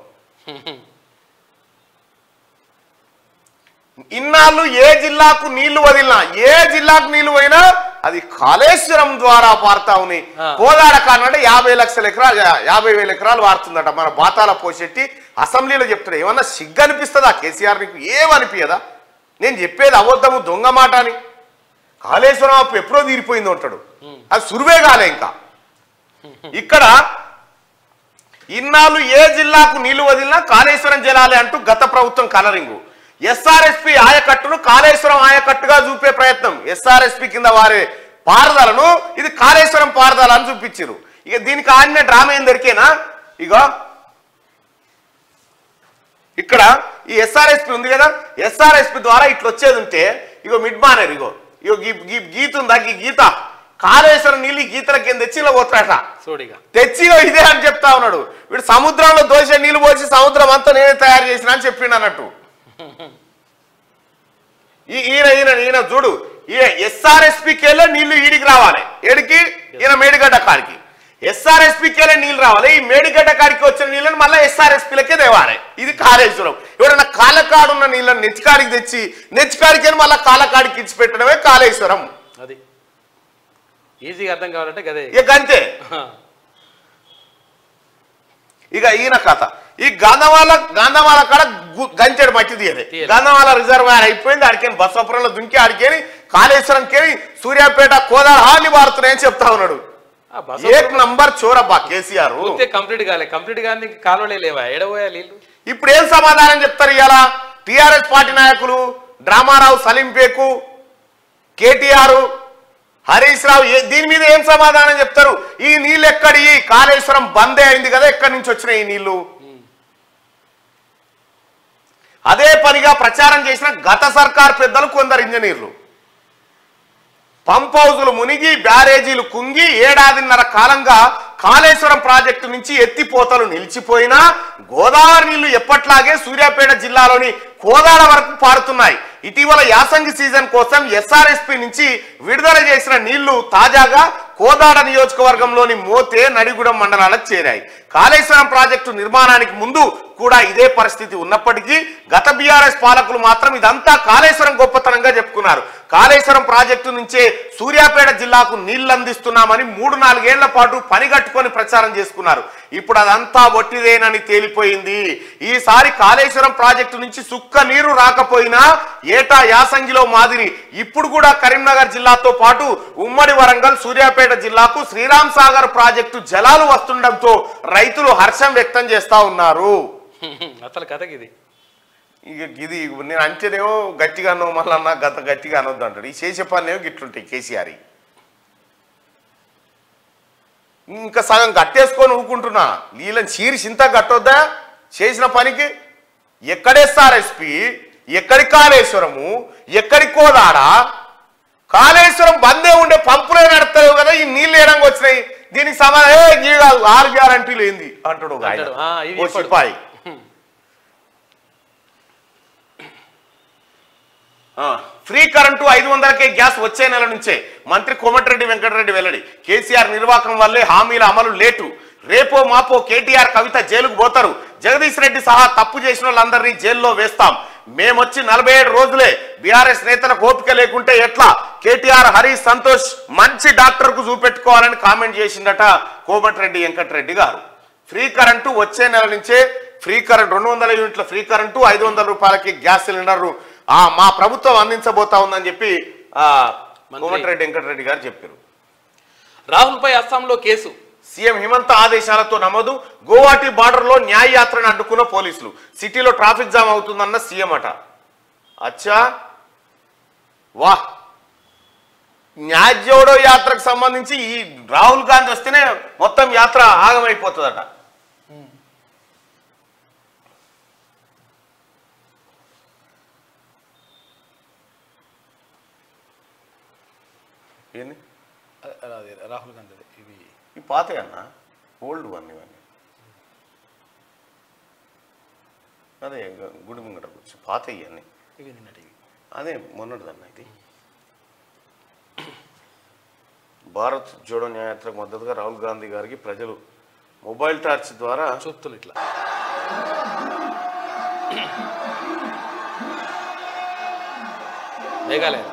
B: ఇన్నాళ్ళు ఏ జిల్లాకు నీళ్లు వదిలినా, ఏ జిల్లాకు నీళ్లు పోయినా అది కాళేశ్వరం ద్వారా పారుతా ఉన్నాయి. కోదాడ కానంటే 50,000 ఎకరాలు వారుతుందట. మన బాతాల పోసెట్టి అసెంబ్లీలో చెప్తున్నాడు. ఏమన్నా సిగ్గు అనిపిస్తుందా కేసీఆర్? నీకు ఏమనిపించదా? నేను చెప్పేది అబద్ధము దొంగ మాట అని. కాళేశ్వరం అప్పు ఎప్పుడో తీరిపోయింది అంటాడు. అది సురువే కాలే ఇంకా. ఇక్కడ ఇన్నాళ్ళు ఏ జిల్లాకు నీళ్లు వదిలినా కాళేశ్వరం జలాలే అంటూ గత ప్రభుత్వం కలరింగు. ఎస్ఆర్ఎస్పి ఆయకట్టును కాళేశ్వరం ఆయకట్టుగా చూపే ప్రయత్నం. ఎస్ఆర్ఎస్పి కింద వారే పారదలను ఇది కాళేశ్వరం పారదల అని చూపించారు. ఇక దీనికి ఆడిన డ్రామా ఏం దొరికేనా? ఇగో ఇక్కడ ఈ ఎస్ఆర్ఎస్పి ఉంది కదా, ఎస్ఆర్ఎస్పి ద్వారా ఇట్లా వచ్చేది ఉంటే ఇగో మిడ్ బానర్ ఇగో ఇగో గీత ఉందా, ఈ గీత కాళేశ్వరం నీళ్ళు గీతల కింద తెచ్చి ఇలా పోతాడట. తెచ్చి ఇదే అని చెప్తా ఉన్నాడు. వీడు సముద్రంలో దోశ నీళ్ళు పోసి సముద్రం అంతా నేనే తయారు చేసిన అని చెప్పిండు అన్నట్టు. ఈయన చూడు, ఎస్ఆర్ఎస్పికేలే నీళ్లు ఈడికి రావాలి. ఏడికి? ఈయన మేడిగడ్డ కాడికి. ఎస్ఆర్ఎస్పికేలే నీళ్ళు రావాలి. ఈ మేడిగడ్డ కాడికి వచ్చిన నీళ్ళని మళ్ళీ ఎస్ఆర్ఎస్పిలకే తేవాలి. ఇది కాళేశ్వరం. ఎవరైనా కాలకాడున్న నీళ్ళని నెచ్చికాడికి తెచ్చి నెచ్చికాడికి మళ్ళీ కాలకాడికి ఇచ్చి పెట్టడమే కాళేశ్వరం.
A: అది ఈజీగా అర్థం కావాలంటే గదే
B: ఇక అంతే. ఇక ఈయన కథ ఈ గంధమాల కాడ గంచెడు మట్టి తీయలే. గంధమాల రిజర్వాయర్ అయిపోయింది. ఆడికేని బసవపురంలో దుంకి ఆడికేని కాళేశ్వరంకేని సూర్యాపేట కోదాడ హాని మారుతున్నాయని చెప్తా ఉన్నాడు. ఏక్ నంబర్ చోరబ్బా కేసీఆర్.
A: కంప్లీట్ కాలే, కంప్లీట్ కానీ కాలువలే లేవా, ఎడబోయా నీళ్ళు.
B: ఇప్పుడు ఏం సమాధానం చెప్తారు ఇవాళ టిఆర్ఎస్ పార్టీ నాయకులు? డ్రామారావు, సలీంపేకు, కేటీఆర్, హరీష్ రావు దీని మీద ఏం సమాధానం చెప్తారు? ఈ నీళ్ళు ఎక్కడి? కాళేశ్వరం బందే అయింది కదా, ఎక్కడి నుంచి వచ్చినాయి ఈ నీళ్లు? అదే పనిగా ప్రచారం చేసిన గత సర్కార్ పెద్దలు కొందరు ఇంజనీర్లు పంప్ హౌజులు మునిగి బ్యారేజీలు కుంగి ఏడాదిన్నర కాలంగా కాళేశ్వరం ప్రాజెక్టు నుంచి ఎత్తిపోతలు నిలిచిపోయినా గోదావరి నీళ్లు ఎప్పట్లాగే సూర్యాపేట జిల్లాలోని కోదాడ వరకు పారుతున్నాయి. ఇటీవల యాసంగి సీజన్ కోసం ఎస్ఆర్ఎస్పి నుంచి విడుదల చేసిన నీళ్లు తాజాగా కోదాడ నియోజకవర్గంలోని మోతే, నడిగూడెం మండలాలకు చేరాయి. కాళేశ్వరం ప్రాజెక్టు నిర్మాణానికి ముందు కూడా ఇదే పరిస్థితి ఉన్నప్పటికీ గత బీఆర్ఎస్ పాలకులు మాత్రం ఇదంతా కాళేశ్వరం గొప్పతనంగా చెప్పుకున్నారు. కాళేశ్వరం ప్రాజెక్టు నుంచే సూర్యాపేట జిల్లాకు నీళ్లు అందిస్తున్నామని 3-4 ఏళ్ల పాటు పనిగట్టుకొని ప్రచారం చేసుకున్నారు. ఇప్పుడు అదంతా ఒట్టిదేనని తేలిపోయింది. ఈసారి కాళేశ్వరం ప్రాజెక్టు నుంచి సుక్క నీరు రాకపోయినా ఏటా యాసంగిలో మాదిరి ఇప్పుడు కూడా కరీంనగర్ జిల్లాతో పాటు ఉమ్మడి వరంగల్, సూర్యాపేట జిల్లాకు శ్రీరామ్ సాగర్ ప్రాజెక్టు జలాలు వస్తుండటంతో రైతులు హర్షం వ్యక్తం చేస్తా ఉన్నారు.
A: అసలు కథకి ఇది
B: ఇది నేను అంటేనేమో గట్టిగా అనో మళ్ళీ గట్టిగా అనొద్దు అంటాడు. ఈ చేసే పనినేమో గిట్లుంటాయి కేసీఆర్. ఇంకా సగం గట్టేసుకొని ఊకుంటున్నా. వీళ్ళని చీరిసి ఇంత గట్టొద్దా చేసిన పనికి? ఎక్కడెస్ఆర్ఎస్పి, ఎక్కడి కాళేశ్వరము, ఎక్కడి కోదాడ? కాళేశ్వరం బందే ఉండే పంపులే నడతావు కదా, ఈ నీళ్ళు వేయడానికి వచ్చినాయి. దీనికి సమాధానం కాదు 6 గ్యారంటీలు ఏంది అంటాడు ఓ సిపాయి. ఫ్రీ కరెంటు 500కే గ్యాస్ వచ్చే నెల నుంచే మంత్రి కోమటిరెడ్డి వెంకటరెడ్డి వెల్లడి. కేసీఆర్ నిర్వాహకం వల్లే హామీల అమలు లేటు. రేపో మాపో కేటీఆర్, కవిత జైలుకు పోతారు. జగదీష్ రెడ్డి సహా తప్పు చేసిన వాళ్ళందరినీ జైల్లో వేస్తాం. మేమొచ్చి 47 రోజులే. బీఆర్ఎస్ నేతలకు ఓపిక లేకుంటే ఎట్లా? కేటీఆర్, హరీష్, సంతోష్ మంచి డాక్టర్ కు చూపెట్టుకోవాలని కామెంట్ చేసిందట కోమటిరెడ్డి వెంకటరెడ్డి గారు. ఫ్రీ కరెంటు వచ్చే నెల నుంచే ఫ్రీ కరెంట్ 200 యూనిట్ల ఫ్రీ కరెంటు, 500 రూపాయలకి గ్యాస్ సిలిండర్ మా ప్రభుత్వం అందించబోతా ఉందని చెప్పి కోమటిరెడ్డి వెంకటరెడ్డి గారు చెప్పారు.
A: రాహుల్ పై అస్సాంలో కేసు.
B: సీఎం హిమంత ఆదేశాలతో నమోదు. గోవాటి బార్డర్లో న్యాయ యాత్రను అడ్డుకున్న పోలీసులు. సిటీలో ట్రాఫిక్ జామ్ అవుతుందన్న సీఎం అట. అచ్చా వా, న్యాయ జోడో యాత్రకు సంబంధించి ఈ రాహుల్ గాంధీ వస్తేనే మొత్తం యాత్ర ఆగమైపోతుందట. ఏంది
A: రాహుల్ గాంధీ ఇవి
B: ఈ పాతే అన్న ఓల్డ్ వన్ ఇవన్నీ. అదే గుడి ముంగట కూర్చో పాత ఇవన్నీ అదే మొన్నటిదన్న. ఇది భారత్ జోడో న్యాయయాత్రకు మద్దతుగా రాహుల్ గాంధీ గారికి ప్రజలు మొబైల్ టార్చ్ ద్వారా
A: చూపుతులు ఇట్లా మేఘాలయలో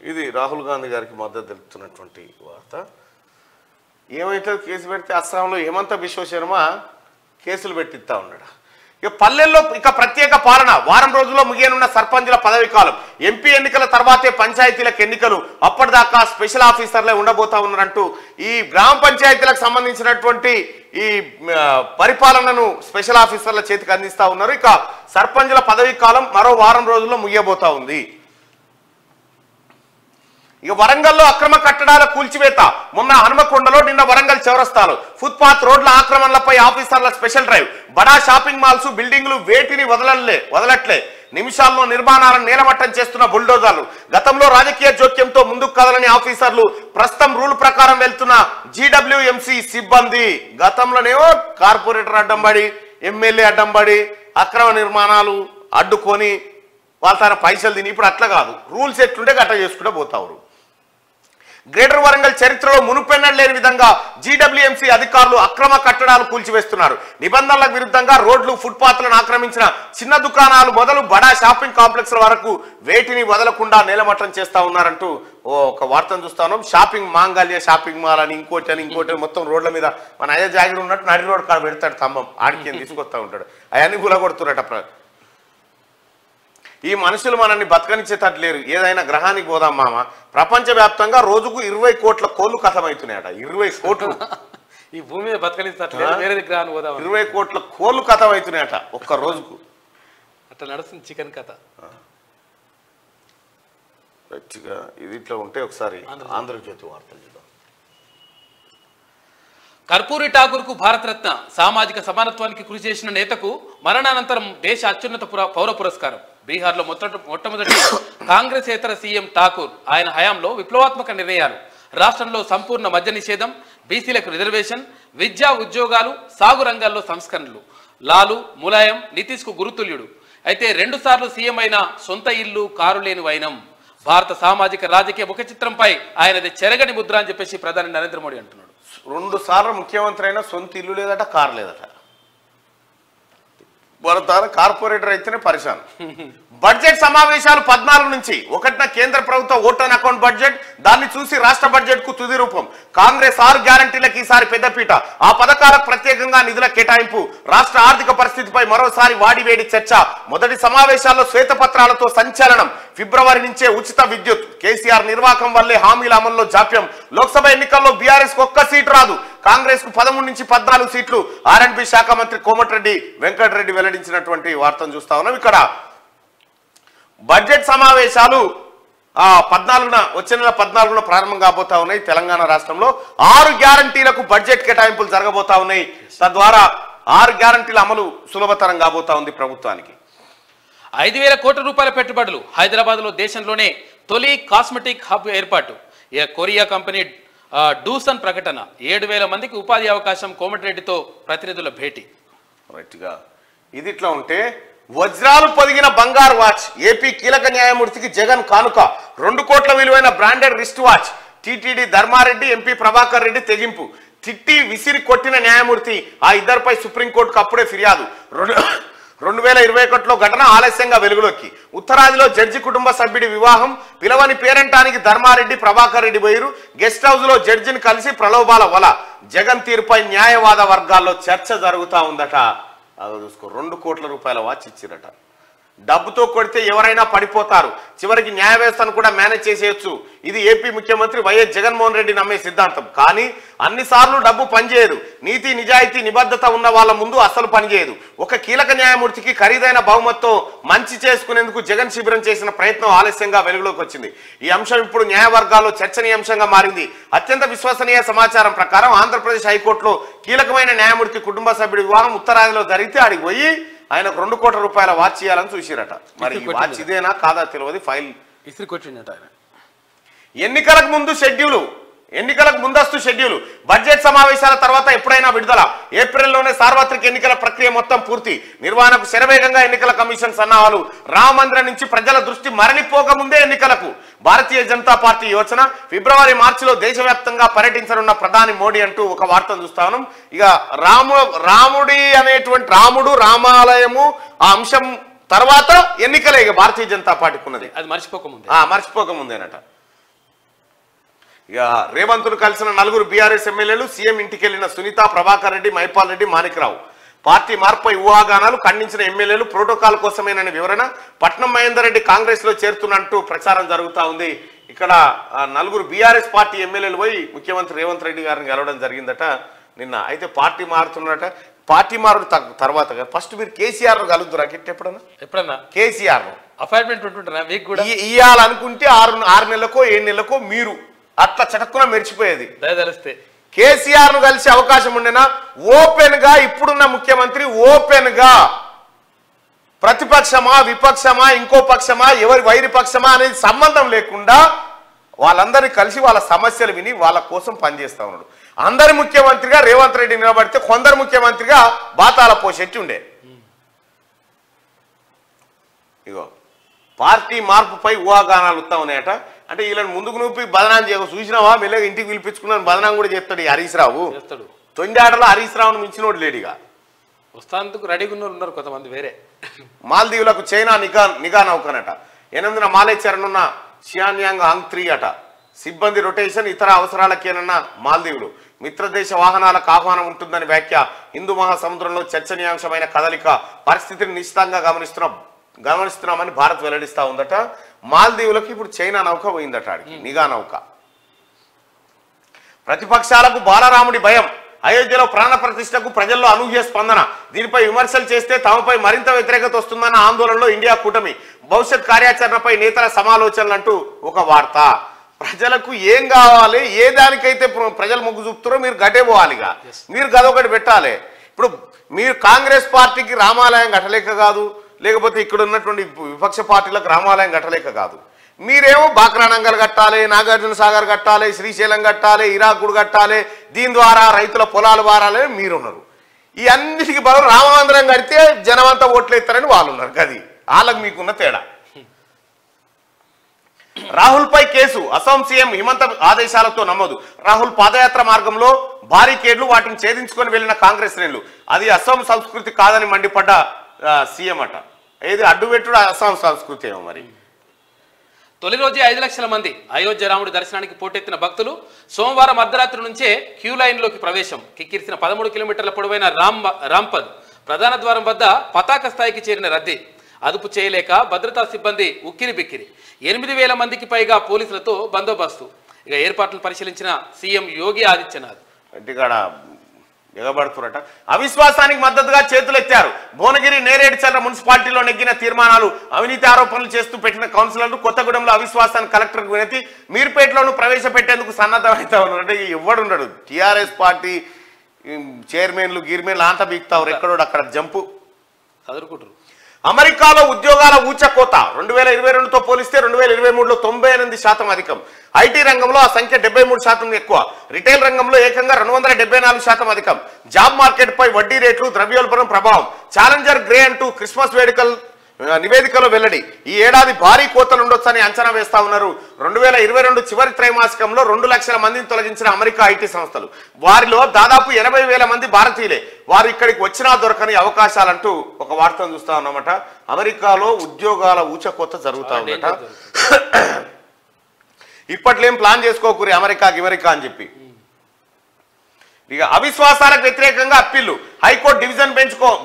B: ఇది రాహుల్ గాంధీ గారికి మద్దతు తెలుపుతున్నటువంటి వార్త. ఏమైతే కేసు పెడితే అస్సాంలో హిమంత బిశ్వ శర్మ కేసులు పెట్టిస్తా ఉన్నాడు. ఇక పల్లెల్లో ఇక ప్రత్యేక పాలన, వారం రోజుల్లో ముగియనున్న సర్పంచుల పదవి కాలం, ఎంపీ ఎన్నికల తర్వాతే పంచాయతీలకు ఎన్నికలు, అప్పటిదాకా స్పెషల్ ఆఫీసర్లే ఉండబోతా ఉన్నారంటూ ఈ గ్రామ పంచాయతీలకు సంబంధించినటువంటి ఈ పరిపాలనను స్పెషల్ ఆఫీసర్ల చేతికి అందిస్తా ఉన్నారు. ఇక సర్పంచుల పదవి కాలం మరో వారం రోజుల్లో ముగియబోతా ఉంది. ఇక వరంగల్లో అక్రమ కట్టడాల కూల్చివేత, మొన్న హనుమకొండలో, నిన్న వరంగల్ చౌరస్తాలో ఫుట్పాత్ రోడ్ల ఆక్రమణలపై ఆఫీసర్ల స్పెషల్ డ్రైవ్, బడా షాపింగ్ మాల్స్ బిల్డింగ్లు వేటిని వదలట్లే, నిమిషాల్లో నిర్మాణాలను నేలమట్టం చేస్తున్న బుల్డోజర్లు, గతంలో రాజకీయ జోక్యంతో ముందుకు కదలని ఆఫీసర్లు, ప్రస్తుతం రూల్ ప్రకారం వెళ్తున్న జీడబ్ల్యూఎంసీ సిబ్బంది. గతంలోనేమో కార్పొరేటర్ అడ్డంబడి, ఎమ్మెల్యే అడ్డంబడి అక్రమ నిర్మాణాలు అడ్డుకొని వాళ్ళ తన పైసలు తిని, ఇప్పుడు అట్లా కాదు, రూల్స్ ఎట్లుంటే గట్ట చేసుకుంటూ పోతారు. గ్రేటర్ వరంగల్ చరిత్రలో మునుపెన్నడూ లేని విధంగా జీడబ్ల్యూఎంసీ అధికారులు అక్రమ కట్టడాలు కూల్చివేస్తున్నారు. నిబంధనలకు విరుద్ధంగా రోడ్లు, ఫుట్పాత్లను ఆక్రమించిన చిన్న దుకాణాలు మొదలు బడా షాపింగ్ కాంప్లెక్స్ల వరకు వేటిని వదలకుండా నేలమట్టం చేస్తా ఉన్నారంటూ ఒక వార్తను చూస్తాను. షాపింగ్ మాంగళ్య షాపింగ్ మాల్ అని ఇంకోటి మొత్తం రోడ్ల మీద మన అయ్యే జాగిరి ఉన్నట్టు నడి రోడ్ కాడ పెడతాడు స్తంభం, ఆడికి తీసుకొస్తా ఉంటాడు. అవన్నీ గులగొడుతున్నట్టు. ఈ మనుషులు మనల్ని బతకనిచ్చేటట్టు లేరు. ఏదైనా గ్రహానికి పోదాం మామ, ప్రపంచవ్యాప్తంగా రోజుకు 20 కోట్ల కోళ్లు కథమవుతున్నాయట. 20 కోట్లు
A: ఈ భూమి మీద బతకనిస్తట్లేదు, వేరే గ్రహానికి పోదాం.
B: 20 కోట్ల కోళ్లు కథమవుతున్నాయట ఒక్క రోజుకు.
A: అట్లా నడుస్తుంది చికెన్ కథ.
B: ఇది ఇట్లా ఉంటే ఒకసారి ఆంధ్రజ్యోతి వార్తలు చూద్దాం.
A: కర్పూరి ఠాకూర్కు భారతరత్న, సామాజిక సమానత్వానికి కృషి చేసిన నేతకు మరణానంతరం దేశ అత్యున్నత పౌర పురస్కారం. బీహార్లో మొట్టమొదటి కాంగ్రెసేతర సీఎం ఠాకూర్. ఆయన హయాంలో విప్లవాత్మక నిర్ణయాలు, రాష్ట్రంలో సంపూర్ణ మద్య నిషేధం, బీసీలకు రిజర్వేషన్, విద్యా ఉద్యోగాలు, సాగు రంగాల్లో సంస్కరణలు. లాలు, ములాయం, నితీష్కు గురుతుల్యుడు. అయితే 2 సార్లు సీఎం అయిన సొంత ఇల్లు, కారు లేని వైనం. భారత సామాజిక రాజకీయ ముఖ చిత్రంపై ఆయనది చెరగని ముద్ర అని చెప్పేసి ప్రధాని నరేంద్ర మోడీ అంటున్నాడు.
B: 2 సార్లు ముఖ్యమంత్రి అయినా సొంత ఇల్లు లేదట, కారు లేదట. వాళ్ళ ద్వారా కార్పొరేటర్ అయితేనే పరిశాన్. బడ్జెట్ సమావేశాలు 14 నుంచి 1న కేంద్ర ప్రభుత్వ ఓటాన్ అకౌంట్ బడ్జెట్, దాన్ని చూసి రాష్ట్ర బడ్జెట్ కు తుది రూపం. కాంగ్రెస్ 6 గ్యారంటీలకు ఈసారి పెద్దపీట, ఆ పథకాలకు ప్రత్యేకంగా నిధుల కేటాయింపు, రాష్ట్ర ఆర్థిక పరిస్థితిపై మరోసారి వాడివేడి చర్చ. మొదటి సమావేశాల్లో శ్వేతపత్రాలతో సంచలనం. ఫిబ్రవరి నుంచే ఉచిత విద్యుత్, కేసీఆర్ నిర్వాహకం వల్లే హామీల అమల్లో జాప్యం. లోక్సభ ఎన్నికల్లో బీఆర్ఎస్ కు ఒక్క సీటు రాదు, కాంగ్రెస్ కు 13 నుంచి 14 సీట్లు. ఆర్ఎండ్బి శాఖ మంత్రి కోమటిరెడ్డి వెంకటరెడ్డి వెల్లడించినటువంటి వార్తను చూస్తా ఉన్నాం. ఇక్కడ బడ్జెట్ సమావేశాలు 14న, వచ్చే నెల 14న ప్రారంభం కాబోతా ఉన్నాయి. తెలంగాణ రాష్ట్రంలో 6 గ్యారంటీలకు బడ్జెట్ కేటాయింపులు జరగబోతా ఉన్నాయి. తద్వారా 6 గ్యారంటీల అమలు సులభతరం కాబోతా ఉంది ప్రభుత్వానికి.
A: 5,000 కోట్ల రూపాయల పెట్టుబడులు. హైదరాబాద్లో దేశంలోనే తొలి కాస్మెటిక్ హబ్ ఏర్పాటు. కొరియా కంపెనీ డూసన్ ప్రకటన. 7,000 మందికి ఉపాధి అవకాశం. కోమటిరెడ్డితో ప్రతినిధుల భేటీ.
B: రైట్గా ఇది ఇట్లా ఉంటే, వజ్రాలు పొదిగిన బంగారు వాచ్, ఏపీ కీలక న్యాయమూర్తికి జగన్ కానుక. 2 కోట్ల విలువైన branded wrist watch. TTD Dharma Reddy, MP Prabhakar Reddy తెగింపు. తిట్టి విసిరి కొట్టిన న్యాయమూర్తి. ఆ ఇద్దరిపై సుప్రీంకోర్టుకు అప్పుడే ఫిర్యాదు. 2021లో ఘటన ఆలస్యంగా వెలుగులోకి. ఉత్తరాదిలో జడ్జి కుటుంబ సభ్యుడి వివాహం. పిలవని పేరంటానికి ధర్మారెడ్డి, ప్రభాకర్ రెడ్డి పోయిరు. గెస్ట్ హౌస్ లో జడ్జిని కలిసి ప్రలోభాల వల. జగన్ తీరుపై న్యాయవాద వర్గాల్లో చర్చ జరుగుతా ఉందట. అదో చూసుకో, 2 కోట్ల రూపాయల వాచ్ ఇచ్చిరట. డబ్బుతో కొడితే ఎవరైనా పడిపోతారు, చివరికి న్యాయ వ్యవస్థను కూడా మేనేజ్ చేసేయచ్చు. ఇది ఏపీ ముఖ్యమంత్రి వైఎస్ జగన్మోహన్ రెడ్డి నమ్మే సిద్ధాంతం. కానీ అన్నిసార్లు డబ్బు పనిచేయదు. నీతి, నిజాయితీ, నిబద్ధత ఉన్న వాళ్ళ ముందు అస్సలు పనిచేయదు. ఒక కీలక న్యాయమూర్తికి ఖరీదైన బహుమతితో మంచి చేసుకునేందుకు జగన్ శిబిరం చేసిన ప్రయత్నం ఆలస్యంగా వెలుగులోకి వచ్చింది. ఈ అంశం ఇప్పుడు న్యాయవర్గాల్లో చర్చనీయాంశంగా మారింది. అత్యంత విశ్వసనీయ సమాచారం ప్రకారం ఆంధ్రప్రదేశ్ హైకోర్టులో కీలకమైన న్యాయమూర్తి కుటుంబ సభ్యుడి వివాహం ఉత్తరాదిలో జరిగితే ఆడికి పోయి ఆయనకు 2 కోట్ల రూపాయల వాచ్ ఇవ్వాలని చూసిరట. మరి ఈ వాచ్ ఇదేనా కాదా తెలియదు. ఫైల్
A: ఇస్త్రీ కొట్టిండట ఆయన.
B: ఎన్నికలకు ముందస్తు షెడ్యూల్. బడ్జెట్ సమావేశాల తర్వాత ఎప్పుడైనా విడుదల. ఏప్రిల్లోనే సార్వత్రిక ఎన్నికల ప్రక్రియ మొత్తం పూర్తి. నిర్వహణకు శరవేగంగా ఎన్నికల కమిషన్ సన్నాహాలు. రామమందిరం నుంచి ప్రజల దృష్టి మరలిపోకముందే ఎన్నికలకు భారతీయ జనతా పార్టీ యోచన. ఫిబ్రవరి, మార్చిలో దేశవ్యాప్తంగా పర్యటించనున్న ప్రధాని మోడీ అంటూ ఒక వార్తను చూస్తాను. ఇక రాముడి అనేటువంటి రాముడు, రామాలయము ఆ అంశం తర్వాత ఎన్నికలే ఇక భారతీయ జనతా పార్టీకి ఉన్నది.
A: అది
B: మర్చిపోకముందేనట. ఇక రేవంత్ను కలిసిన 4 బీఆర్ఎస్ ఎమ్మెల్యేలు. సీఎం ఇంటికి వెళ్లిన సునీత, ప్రభాకర్ రెడ్డి, మైపాల్ రెడ్డి, మాణిక్రావు. పార్టీ మార్పుపై ఊహాగానాలు, ఖండించిన ఎమ్మెల్యేలు, ప్రోటోకాల్ కోసమేనని వివరణ. పట్నం మహేందర్ రెడ్డి కాంగ్రెస్ లో చేరుతున్నట్టు ప్రచారం జరుగుతూ ఉంది. ఇక్కడ 4 బీఆర్ఎస్ పార్టీ ఎమ్మెల్యేలు పోయి ముఖ్యమంత్రి రేవంత్ రెడ్డి గారిని కలవడం జరిగిందట నిన్న. అయితే పార్టీ మారుతున్నట. పార్టీ మారుడు తర్వాత ఫస్ట్ మీరు కేసీఆర్ కలుద్దురా ఎప్పుడన్నా కేసీఆర్
A: అపాయింట్మెంట్ ఉంటుంటారా మీకు కూడా?
B: ఇయ్యాలనుకుంటే 6 నెలలకో 7 నెలలకో మీరు అట్లా చటక్కున మెరిచిపోయేది.
A: దయదలిస్తే
B: కేసీఆర్ ను కలిసే అవకాశం ఉండేనా? ఓపెన్ గా ఇప్పుడున్న ముఖ్యమంత్రి ఓపెన్ గా ప్రతిపక్షమా విపక్షమా ఇంకో పక్షమా ఎవరి వైరి పక్షమా అనేది సంబంధం లేకుండా వాళ్ళందరినీ కలిసి వాళ్ళ సమస్యలు విని వాళ్ళ కోసం పనిచేస్తా ఉన్నాడు. అందరి ముఖ్యమంత్రిగా రేవంత్ రెడ్డి నిలబడితే కొందరు ముఖ్యమంత్రిగా బాతాల పోషెట్టి ఉండే. ఇగో పార్టీ మార్పుపై ఊహాగానాలు వస్తా ఉన్నాయట. అంటే వీళ్ళని ముందుకు నూపి బదనాం చూసినావా? మెల్లగా ఇంటికి పిలిపించుకున్నాను బదనాం కూడా చెప్తాడు ఈ హరీష్ రావు. తొండాటలో హరీష్ రావును మించినోడు లేడిగా.
A: వస్తాందుకు రెడీగా ఉన్నారు కొంతమంది వేరే.
B: మాల్దీవులకు చైనా నిఘా నౌకనట. 8న మాలేచరణున్న షియాన్యాంగ్ హాంగ్ 3 అట. సిబ్బంది రొటేషన్ ఇతర అవసరాలకేనన్న మాల్దీవులు. మిత్రదేశ వాహనాలకు ఆహ్వానం ఉంటుందని వ్యాఖ్య. హిందూ మహాసముద్రంలో చర్చనీయాంశమైన కదలిక. పరిస్థితిని నిశ్చితంగా గమనిస్తున్నామని భారత్ వెల్లడిస్తా ఉందట. మాల్దీవులకు ఇప్పుడు చైనా నౌక పోయిందట, ఆడికి నిఘా నౌక. ప్రతిపక్షాలకు బాలరాముడి భయం. అయోధ్యలో ప్రాణ ప్రతిష్టకు ప్రజల్లో అనూహ్య స్పందన. దీనిపై విమర్శలు చేస్తే తమపై మరింత వ్యతిరేకత వస్తుందన్న ఆందోళనలో ఇండియా కూటమి. భవిష్యత్ కార్యాచరణపై నేతల సమాలోచనలు అంటూ ఒక వార్త. ప్రజలకు ఏం కావాలి, ఏ దానికైతే ప్రజలు మొగ్గు చూపుతారో మీరు గట్టే పోవాలిగా. మీరు గదొకటి పెట్టాలి. ఇప్పుడు మీరు కాంగ్రెస్ పార్టీకి రామాలయం కట్టలేక కాదు, లేకపోతే ఇక్కడ ఉన్నటువంటి విపక్ష పార్టీలకు రామాలయం కట్టలేక కాదు. మీరేమో బాక్రానంగల్ కట్టాలి, నాగార్జున సాగర్ కట్టాలి, శ్రీశైలం కట్టాలి, ఇరాకుడు కట్టాలి, దీని ద్వారా రైతుల పొలాలు వారాలని మీరున్నారు. ఈ అన్నిటికీ బదులు రామమందిరం కడితే జనమంతా ఓట్లు ఎత్తారని వాళ్ళు ఉన్నారు. అది వాళ్ళకు మీకున్న తేడా. రాహుల్ పై కేసు. అస్సాం సీఎం హిమంత ఆదేశాలతో నమోదు. రాహుల్ పాదయాత్ర మార్గంలో బారికేడ్లు, వాటిని ఛేదించుకొని వెళ్లిన కాంగ్రెస్ శ్రేణులు. అది అస్సాం సంస్కృతి కాదని మండిపడ్డ సీఎం అట. ఏది అడ్డుపెట్టుడు అస్సాం సంస్కృతి ఏమో మరి.
A: తొలి రోజే 5 లక్షల మంది అయోధ్య రాముడి దర్శనానికి పోటెత్తిన భక్తులు. సోమవారం అర్ధరాత్రి నుంచే క్యూ లైన్లోకి ప్రవేశం. కిక్కిరిసిన 13 కిలోమీటర్ల పొడవైన రాంపద్ ప్రధాన ద్వారం వద్ద పతాక స్థాయికి చేరిన రద్దీ. అదుపు చేయలేక భద్రతా సిబ్బంది ఉక్కిరి బిక్కిరి. 8,000 మందికి పైగా పోలీసులతో బందోబస్తు. ఇక ఏర్పాట్లను పరిశీలించిన సీఎం యోగి ఆదిత్యనాథ్
B: ఎగబడుతున్నట. అవిశ్వాసానికి మద్దతుగా చేతులెత్తారు. భువనగిరి, నేరేడుచర్ల మున్సిపాలిటీలో నెగ్గిన తీర్మానాలు. అవినీతి ఆరోపణలు చేస్తూ పెట్టిన కౌన్సిలర్లు. కొత్తగూడెంలో అవిశ్వాసాన్ని కలెక్టర్కు వినతి. మీర్పేటలోనూ ప్రవేశపెట్టేందుకు సన్నద్ధమవుతా ఉన్నారు. అంటే ఎవడున్నాడు టీఆర్ఎస్ పార్టీ చైర్మన్లు గిర్మన్లు అంతా బీక్తారు. ఎక్కడోడు అక్కడ జంపు
A: చదువుకుంటారు.
B: అమెరికాలో ఉద్యోగాల ఊచకోత. 2022తో పోలిస్తే 2023లో 98% అధికం. ఐటీ రంగంలో ఆ సంఖ్య 73% ఎక్కువ. రిటైల్ రంగంలో ఏకంగా 274% అధికం. జాబ్ మార్కెట్ పై వడ్డీ రేట్లు, ద్రవ్యోల్బణం ప్రభావం. ఛాలెంజర్ గ్రే అంటూ క్రిస్మస్ నివేదికలో వెల్లడి. ఈ ఏడాది భారీ కోతలు ఉండొచ్చని అంచనా వేస్తా ఉన్నారు. 2022 చివరి త్రైమాసికంలో 2 లక్షల మందిని తొలగించిన అమెరికా ఐటీ సంస్థలు. వారిలో దాదాపు 80,000 మంది భారతీయులే. వారు ఇక్కడికి వచ్చినా దొరకని అవకాశాలంటూ ఒక వార్తను చూస్తా ఉన్నామట. అమెరికాలో ఉద్యోగాల ఊచకోత జరుగుతా ఉందట. ఇప్పట్లేం ప్లాన్ చేసుకోకూరి అమెరికా అని చెప్పి. ఇక అవిశ్వాసాలకు వ్యతిరేకంగా అప్పీళ్లు. హైకోర్టు డివిజన్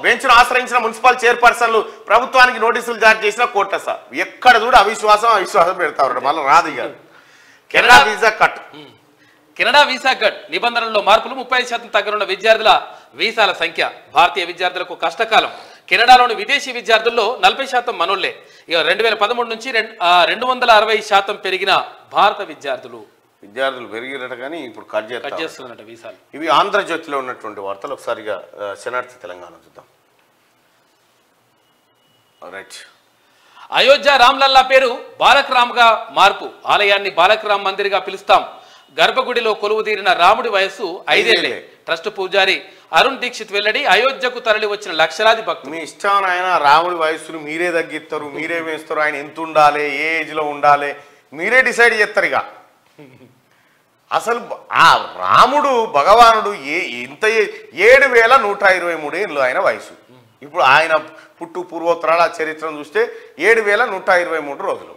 B: బెంచ్ను ఆశ్రయించిన మున్సిపల్ చైర్పర్సన్లు ప్రభుత్వానికి నోటీసులు జారీ చేసిన కోర్టు. ఎక్కడ చూడ అవిశ్వాసం పెడతా ఉన్నారు. మళ్ళీ రాదు. కెనడా
A: వీసా కట్ నిబంధనల్లో మార్పులు. 35% తగ్గనున్న విద్యార్థుల వీసాల సంఖ్య. భారతీయ విద్యార్థులకు కష్టకాలం. కెనడాలోని విదేశీ విద్యార్థుల్లో 40% మనోళ్లే. ఇక 2013 నుంచి 260% పెరిగిన భారత విద్యార్థులు
B: పెరిగినట్టు కానీ ఇప్పుడు కట్
A: చేస్తున్నట్టు వీసాలు.
B: ఇవి ఆంధ్రజ్యోతిలో ఉన్నటువంటి వార్తలు. ఒకసారిగా శనార్థి తెలంగాణ చూద్దాం. రైట్.
A: అయోధ్య రామ్లల్లా పేరు బాలక్ రామ్ గా మార్పు. ఆలయాన్ని బాలక్ రామ్ మందిర్ గా పిలుస్తాం. గర్భగుడిలో కొలువుదీరిన రాముడి వయస్సు 5 ఏళ్లే. ట్రస్ట్ పూజారి అరుణ్ దీక్షిత్ వెల్లడి. అయోధ్యకు తరలి వచ్చిన లక్షలాది భక్తులు.
B: మీ ఇష్టం ఆయన రాముడి వయస్సును మీరే తగ్గిస్తారు, మీరే వేస్తారు. ఆయన ఎంత ఉండాలి, ఏ ఏజ్ లో ఉండాలి మీరే డిసైడ్ చేస్తారు. ఇక అసలు ఆ రాముడు భగవానుడు ఇంత 7,123 ఏళ్ళు ఆయన వయసు. ఇప్పుడు ఆయన పుట్టు పూర్వోత్తరాల చరిత్రను చూస్తే 7,123 రోజులు.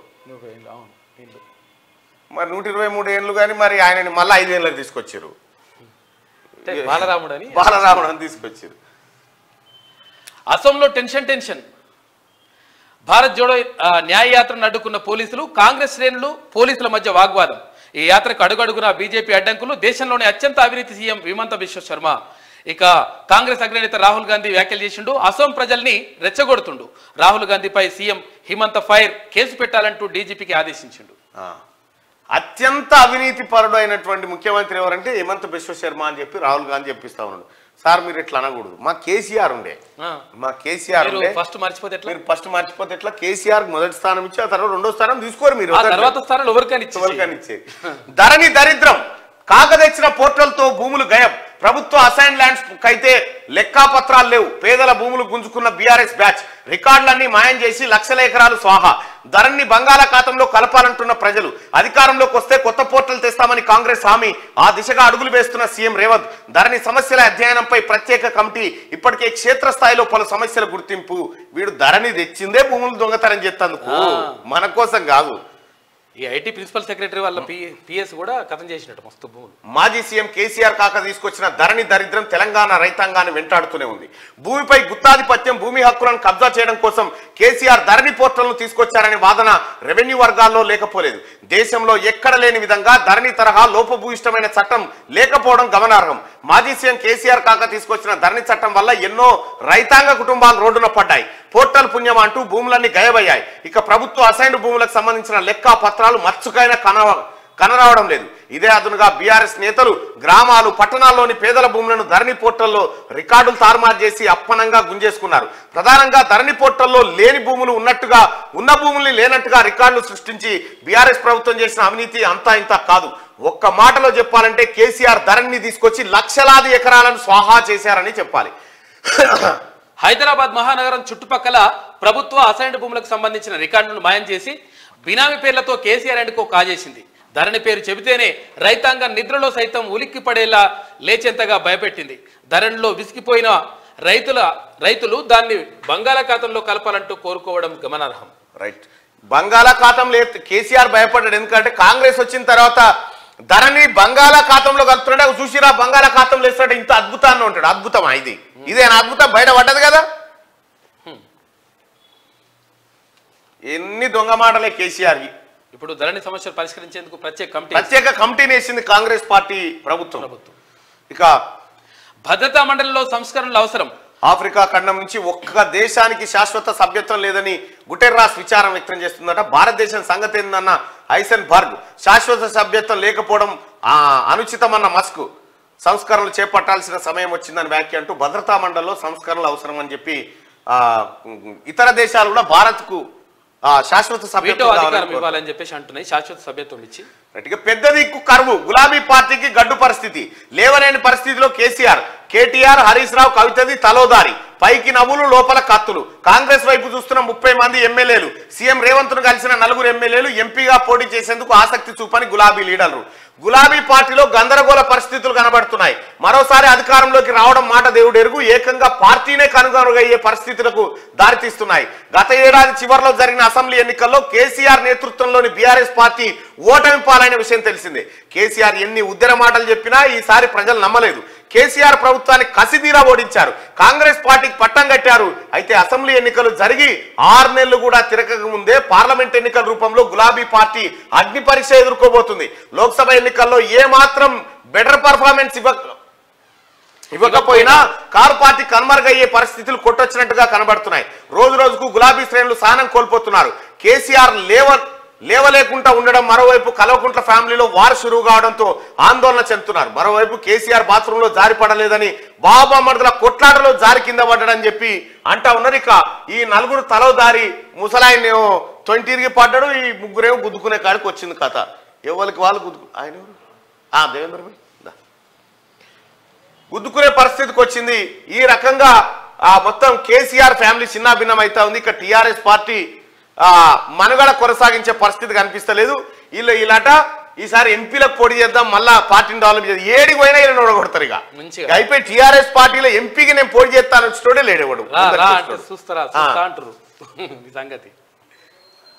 B: మరి 123 ఏళ్ళు కానీ మరి ఆయనని మళ్ళీ 5 ఏళ్ళకి తీసుకొచ్చారు. బాలరాముడు అని తీసుకొచ్చారు.
A: అసోంలో టెన్షన్. భారత్ జోడో న్యాయ యాత్రను అడ్డుకున్న పోలీసులు, కాంగ్రెస్ శ్రేణులు, పోలీసుల మధ్య వాగ్వాదం. ఈ యాత్రకు అడుగడుగున బీజేపీ అడ్డంకులు, దేశంలోని అత్యంత అవినీతి సీఎం హిమంత బిశ్వ శర్మ. ఇక కాంగ్రెస్ అగ్రనేత రాహుల్ గాంధీ వ్యాఖ్యలు చేసిండు, అసోం ప్రజల్ని రెచ్చగొడుతుండు. రాహుల్ గాంధీపై సీఎం హిమంత ఫైర్ కేసు పెట్టాలంటూ డీజీపీకి ఆదేశించిండు.
B: అత్యంత అవినీతి పరుడు అయినటువంటి ముఖ్యమంత్రి ఎవరంటే హిమంత బిశ్వ శర్మ అని చెప్పి రాహుల్ గాంధీ చెప్పిస్తా ఉన్నాడు. సార్ మీరు ఇట్లా అనకూడదు, మా కేసీఆర్ ఉండే
A: ఫస్ట్
B: మర్చిపోతే ఎట్లా? కేసీఆర్ మొదటి స్థానం ఇచ్చి ఆ తర్వాత రెండో స్థానం తీసుకోరు మీరు,
A: తర్వాత స్థానం ఎవరికైనా
B: ఇచ్చేది. ధరణి దరిద్రం, కాకదెచ్చిన పోర్టల్తో భూములు గయం. ప్రభుత్వ అసైన్ ల్యాండ్స్ కైతే లెక్కాపత్రాలు లేవు. పేదల భూములు గుంజుకున్న బీఆర్ఎస్ బ్యాచ్ రికార్డులన్నీ మాయం చేసి లక్షల ఎకరాలు స్వాహా. ధరణి బంగాళాఖాతంలో కలపాలంటున్న ప్రజలు. అధికారంలోకి వస్తే కొత్త పోర్టల్ తెస్తామని కాంగ్రెస్ హామీ. ఆ దిశగా అడుగులు వేస్తున్న సీఎం రేవంత్. ధరణి సమస్యల అధ్యయనంపై ప్రత్యేక కమిటీ. ఇప్పటికే క్షేత్రస్థాయిలో పలు సమస్యల గుర్తింపు. వీడు ధరణి తెచ్చిందే భూములు దొంగతనం చేస్తందుకు, మన కోసం కాదు.
A: ఈ ఐటీ ప్రిన్సిపల్ సెక్రటరీ వాళ్ళ పిఎస్ కూడా కథం చేసినట్టు మస్తు భూములు.
B: మాజీ సీఎం కేసీఆర్ కాక తీసుకొచ్చిన ధరణి దరిద్రం తెలంగాణ రైతాంగాన్ని వెంటాడుతూనే ఉంది. భూమిపై గుత్తాధిపత్యం, భూమి హక్కులను కబ్జా చేయడం కోసం కేసీఆర్ ధరణి పోర్టల్ను తీసుకొచ్చారనే వాదన రెవెన్యూ వర్గాల్లో లేకపోలేదు. దేశంలో ఎక్కడ లేని విధంగా ధరణి తరహా లోపభూయిష్టమైన చట్టం లేకపోవడం గమనార్హం. మాజీ సీఎం కేసీఆర్ కాక తీసుకొచ్చిన ధరణి చట్టం వల్ల ఎన్నో రైతాంగ కుటుంబాలు రోడ్డున పడ్డాయి. పోర్టల్ పుణ్యం అంటూ భూములన్నీ గయబయ్యాయి. ఇక ప్రభుత్వ అసైన్డ్ భూములకు సంబంధించిన లెక్కా పత్రాలు మచ్చుకైనా కనరావడం లేదు. ఇదే అదునుగా బీఆర్ఎస్ నేతలు గ్రామాలు, పట్టణాల్లోని పేదల భూములను ధరణి పోర్టల్లో రికార్డులు తారుమారు చేసి అప్పనంగా గుంజేసుకున్నారు. ప్రధానంగా ధరణి పోర్టల్లో లేని భూములు ఉన్నట్టుగా, ఉన్న భూముల్ని లేనట్టుగా రికార్డులు సృష్టించి బీఆర్ఎస్ ప్రభుత్వం చేసిన అవినీతి అంతా ఇంత కాదు. ఒక్క మాటలో చెప్పాలంటే కేసీఆర్ ధరణిని తీసుకొచ్చి లక్షలాది ఎకరాలను స్వాహా చేశారని చెప్పాలి.
A: హైదరాబాద్ మహానగరం చుట్టుపక్కల ప్రభుత్వ అసైన్డ్ భూములకు సంబంధించిన రికార్డులను మాయం చేసి బినామీ పేర్లతో కేసీఆర్ అండ్ కో కాజేసింది. ధరణి పేరు చెబితేనే రైతాంగం నిద్రలో సైతం ఉలిక్కి పడేలా లేచేంతగా భయపెట్టింది. ధరణిలో విసిగిపోయిన రైతులు దాన్ని బంగాళాఖాతంలో కలపాలంటూ కోరుకోవడం గమనార్హం.
B: రైట్, బంగాళాఖాతంలో కేసీఆర్ భయపడ్డాడు. ఎందుకంటే కాంగ్రెస్ వచ్చిన తర్వాత ధరణి బంగాళాఖాతంలో కలుపుతున్నాడు. చూసిరా, బంగాళాఖాతంలో వేస్తాడు, ఇంత అద్భుతాన్ని ఉంటాడు. అద్భుతమా ఇది? ఇదేనా అద్భుతం? బయట పడ్డది కదా. ఎన్ని దొంగ మాటలే కేసీఆర్వి.
A: ఇప్పుడు ధరణి సమస్యలు పరిష్కరించేందుకు
B: ప్రత్యేక కమిటీని వేసింది కాంగ్రెస్ పార్టీ ప్రభుత్వం. ఇక
A: భద్రతా మండలిలో సంస్కరణలు అవసరం.
B: ఆఫ్రికా ఖండం నుంచి ఒక్క దేశానికి శాశ్వత సభ్యత్వం లేదని గుటెర్రాస్ విచారం వ్యక్తం చేస్తుందట. భారతదేశం సంగతి ఏందన్న హైసెన్ బర్గ్. శాశ్వత సభ్యత్వం లేకపోవడం అనుచితమన్న మస్క్. సంస్కరణలు చేపట్టాల్సిన సమయం వచ్చిందని వ్యాఖ్య అంటూ భద్రతా మండలిలో సంస్కరణలు అవసరం అని చెప్పి ఇతర దేశాలు కూడా భారత్కు శాశ్వత సభ్యత్వం
A: ఇవ్వాలని చెప్పేసి అంటున్నాయి. శాశ్వత సభ్యత్వం ఇచ్చి
B: పెద్ద దిక్కు కరువు. గులాబీ పార్టీకి గడ్డు పరిస్థితి. లేవలేని పరిస్థితిలో కేసీఆర్, కేటీఆర్, హరీష్ రావు, కవితది తలోదారి. పైకి నవ్వులు, లోపల కత్తులు. కాంగ్రెస్ వైపు చూస్తున్న 30 మంది ఎమ్మెల్యేలు. సీఎం రేవంత్ ను కలిసిన 4 ఎమ్మెల్యేలు ఎంపీగా పోటీ చేసేందుకు ఆసక్తి చూపని గులాబీ లీడర్లు. గులాబీ పార్టీలో గందరగోళ పరిస్థితులు కనబడుతున్నాయి. మరోసారి అధికారంలోకి రావడం మాట దేవుడు ఎరుగు. ఏకంగా పార్టీనే కనుగొనగయ్యే పరిస్థితులకు దారితీస్తున్నాయి. గత ఏడాది చివరిలో జరిగిన అసెంబ్లీ ఎన్నికల్లో కేసీఆర్ నేతృత్వంలోని బీఆర్ఎస్ పార్టీ ఓటమి పాలైన విషయం తెలిసిందే. కేసీఆర్ ఎన్ని ఉద్దర మాటలు చెప్పినా ఈసారి ప్రజలు నమ్మలేదు. కేసీఆర్ ప్రభుత్వాన్ని కసిదీరా ఓడించారు. కాంగ్రెస్ పార్టీకి పట్టం కట్టారు. అయితే అసెంబ్లీ ఎన్నికలు జరిగి 6 నెలలు కూడా తిరగక ముందే పార్లమెంట్ ఎన్నికల రూపంలో గులాబీ పార్టీ అగ్ని పరీక్ష ఎదుర్కోబోతుంది. లోక్సభ ఎన్నికల్లో ఏ మాత్రం బెటర్ పర్ఫార్మెన్స్ ఇవ్వకపోయినా కారు పార్టీ కనుమరుగయ్యే పరిస్థితులు కొట్టొచ్చినట్టుగా కనబడుతున్నాయి. రోజు రోజుకు గులాబీ శ్రేణులు సహనం కోల్పోతున్నారు. కేసీఆర్ లేవలేకుండా ఉండడం, మరోవైపు కల్వకుంట్ల ఫ్యామిలీలో వార్ షురూ కావడంతో ఆందోళన చెందుతున్నారు. మరోవైపు కేసీఆర్ బాత్రూమ్ లో జారి పడలేదని, బాబా మర్దుల కొట్లాటలో జారి కింద పడ్డాడని చెప్పి అంటా ఉన్నారు. ఇక ఈ 4 తలో దారి ముసలాయనేమో 20 పడ్డాడు. ఈ 3 గుద్దుకునే కాడికి వచ్చింది కథ. ఎవరికి వాళ్ళు ఆయన దేవేంద్ర గుద్దుకునే పరిస్థితికి వచ్చింది. ఈ రకంగా మొత్తం కేసీఆర్ ఫ్యామిలీ చిన్నాభిన్నం అవుతా ఉంది. ఇక టీఆర్ఎస్ పార్టీ మనుగడ కొనసాగించే పరిస్థితి కనిపిస్తలేదు. ఇలాట ఈసారి ఎంపీలకు పోటీ చేద్దాం, మళ్ళా పార్టీని డెవలప్ చేద్దాం. ఏడికి పోయినా ఇలా ఓడగొడతారు. ఇక అయిపోయి టీఆర్ఎస్ పార్టీలో ఎంపీకి నేను పోటీ చేస్తాను వచ్చేటోడే లేడేవాడు.
A: సంగతి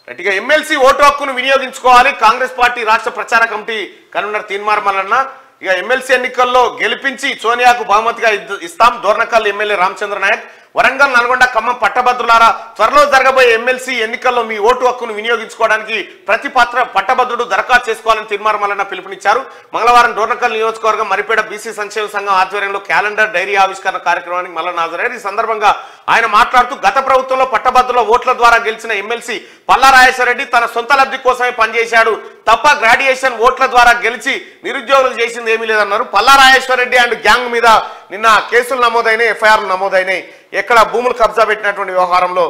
B: ఇక ఎమ్మెల్సీ ఓటు హక్కును వినియోగించుకోవాలి. కాంగ్రెస్ పార్టీ రాష్ట్ర ప్రచార కమిటీ కన్వీనర్ తీన్మార్ మల్లన్న ఇక ఎమ్మెల్సీ ఎన్నికల్లో గెలిపించి సోనియాకు బహుమతిగా ఇస్తాం. దోర్నకల్ ఎమ్మెల్యే రామచంద్ర నాయక్. వరంగల్, నల్గొండ, ఖమ్మం పట్టభద్రులారా, త్వరలో జరగబోయే ఎమ్మెల్సీ ఎన్నికల్లో మీ ఓటు హక్కును వినియోగించుకోవడానికి ప్రతి పట్టభద్రుడు దరఖాస్తు చేసుకోవాలని తీర్మానం మల్లన్న పిలుపునిచ్చారు. మంగళవారం డోర్నకల్ నియోజకవర్గం మరిపేడ బీసీ సంక్షేమ సంఘం ఆధ్వర్యంలో క్యాలెండర్ డైరీ ఆవిష్కరణ కార్యక్రమానికి మల్లన్న హాజరయ్యారు. ఈ సందర్భంగా ఆయన మాట్లాడుతూ గత ప్రభుత్వంలో పట్టభద్రుల ఓట్ల ద్వారా గెలిచిన ఎమ్మెల్సీ పల్లా రాజేశ్వరరెడ్డి తన సొంత లబ్ధి కోసమే పనిచేశాడు తప్ప గ్రాడ్యుయేషన్ ఓట్ల ద్వారా గెలిచి నిరుద్యోగులు చేసింది ఏమీ లేదన్నారు. పల్లా రాజేశ్వరరెడ్డి అండ్ గ్యాంగ్ మీద నిన్న కేసులు నమోదైనాయి, ఎఫ్ఐఆర్లు నమోదైనాయి. ఎక్కడ భూములు కబ్జా పెట్టినటువంటి వ్యవహారంలో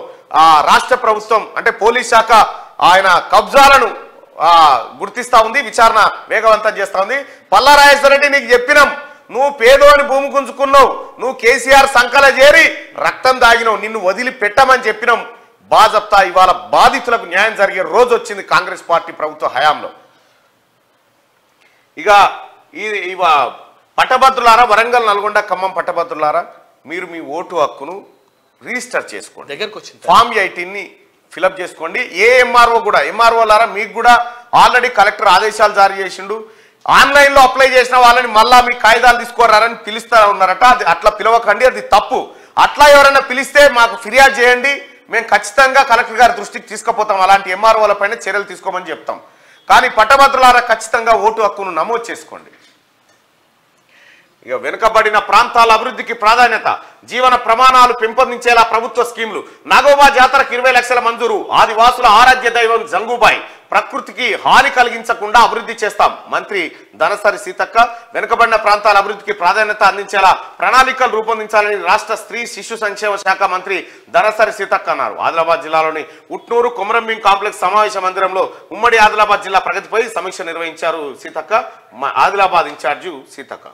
B: రాష్ట్ర ప్రభుత్వం అంటే పోలీస్ శాఖ ఆయన కబ్జాలను గుర్తిస్తా ఉంది, విచారణ వేగవంతం చేస్తా ఉంది. పల్లా రాజేశ్వరరెడ్డి నీకు చెప్పినాం, నువ్వు పేదోని భూమి గుంజుకున్నావు, నువ్వు కేసీఆర్ సంకల చేరి రక్తం దాగినావు, నిన్ను వదిలి పెట్టమని చెప్పినాం. బాజప్తా ఇవాళ బాధితులకు న్యాయం జరిగే రోజు వచ్చింది కాంగ్రెస్ పార్టీ ప్రభుత్వ హయాంలో. ఇక పట్టభద్రులారా, వరంగల్, నల్గొండ, ఖమ్మం పట్టభద్రులారా, మీరు మీ ఓటు హక్కును రిజిస్టర్ చేసుకోండి.
A: దగ్గరకు వచ్చింది
B: ఫామ్ 18ని ఫిలప్ చేసుకోండి. ఏ ఎంఆర్ఓ కూడా, ఎంఆర్ఓలారా మీకు కూడా ఆల్రెడీ కలెక్టర్ ఆదేశాలు జారీ చేసిండు. ఆన్లైన్లో అప్లై చేసిన వాళ్ళని మళ్ళా మీ కాగితాలు తీసుకోరారని పిలుస్తా ఉన్నారట. అది అట్లా పిలవకండి, అది తప్పు. అట్లా ఎవరైనా పిలిస్తే మాకు ఫిర్యాదు చేయండి, మేము ఖచ్చితంగా కలెక్టర్ గారి దృష్టికి తీసుకుపోతాం. అలాంటి ఎంఆర్ఓల పైన చర్యలు తీసుకోమని చెప్తాం. కానీ పట్టభద్రులారా ఖచ్చితంగా ఓటు హక్కును నమోదు చేసుకోండి. ఇక వెనుకబడిన ప్రాంతాల అభివృద్ధికి ప్రాధాన్యత, జీవన ప్రమాణాలు పెంపొందించేలా ప్రభుత్వ స్కీములు. నాగోబా జాతరకు 20 లక్షల మంజూరు. ఆదివాసుల ఆరాధ్య దైవం జంగుబాయి. ప్రకృతికి హాని కలిగించకుండా అభివృద్ధి చేస్తాం. మంత్రి ధనసరి సీతక్క. వెనుకబడిన ప్రాంతాల అభివృద్ధికి ప్రాధాన్యత అందించేలా ప్రణాళికలు రూపొందించాలని రాష్ట్ర స్త్రీ శిశు సంక్షేమ శాఖ మంత్రి ధనసరి సీతక్క అన్నారు. ఆదిలాబాద్ జిల్లాలోని ఉట్నూరు కొమరంభీం కాంప్లెక్స్ సమావేశ మందిరంలో ఉమ్మడి ఆదిలాబాద్ జిల్లా ప్రగతిపై సమీక్ష నిర్వహించారు సీతక్క. ఆదిలాబాద్ ఇన్ఛార్జి సీతక్క.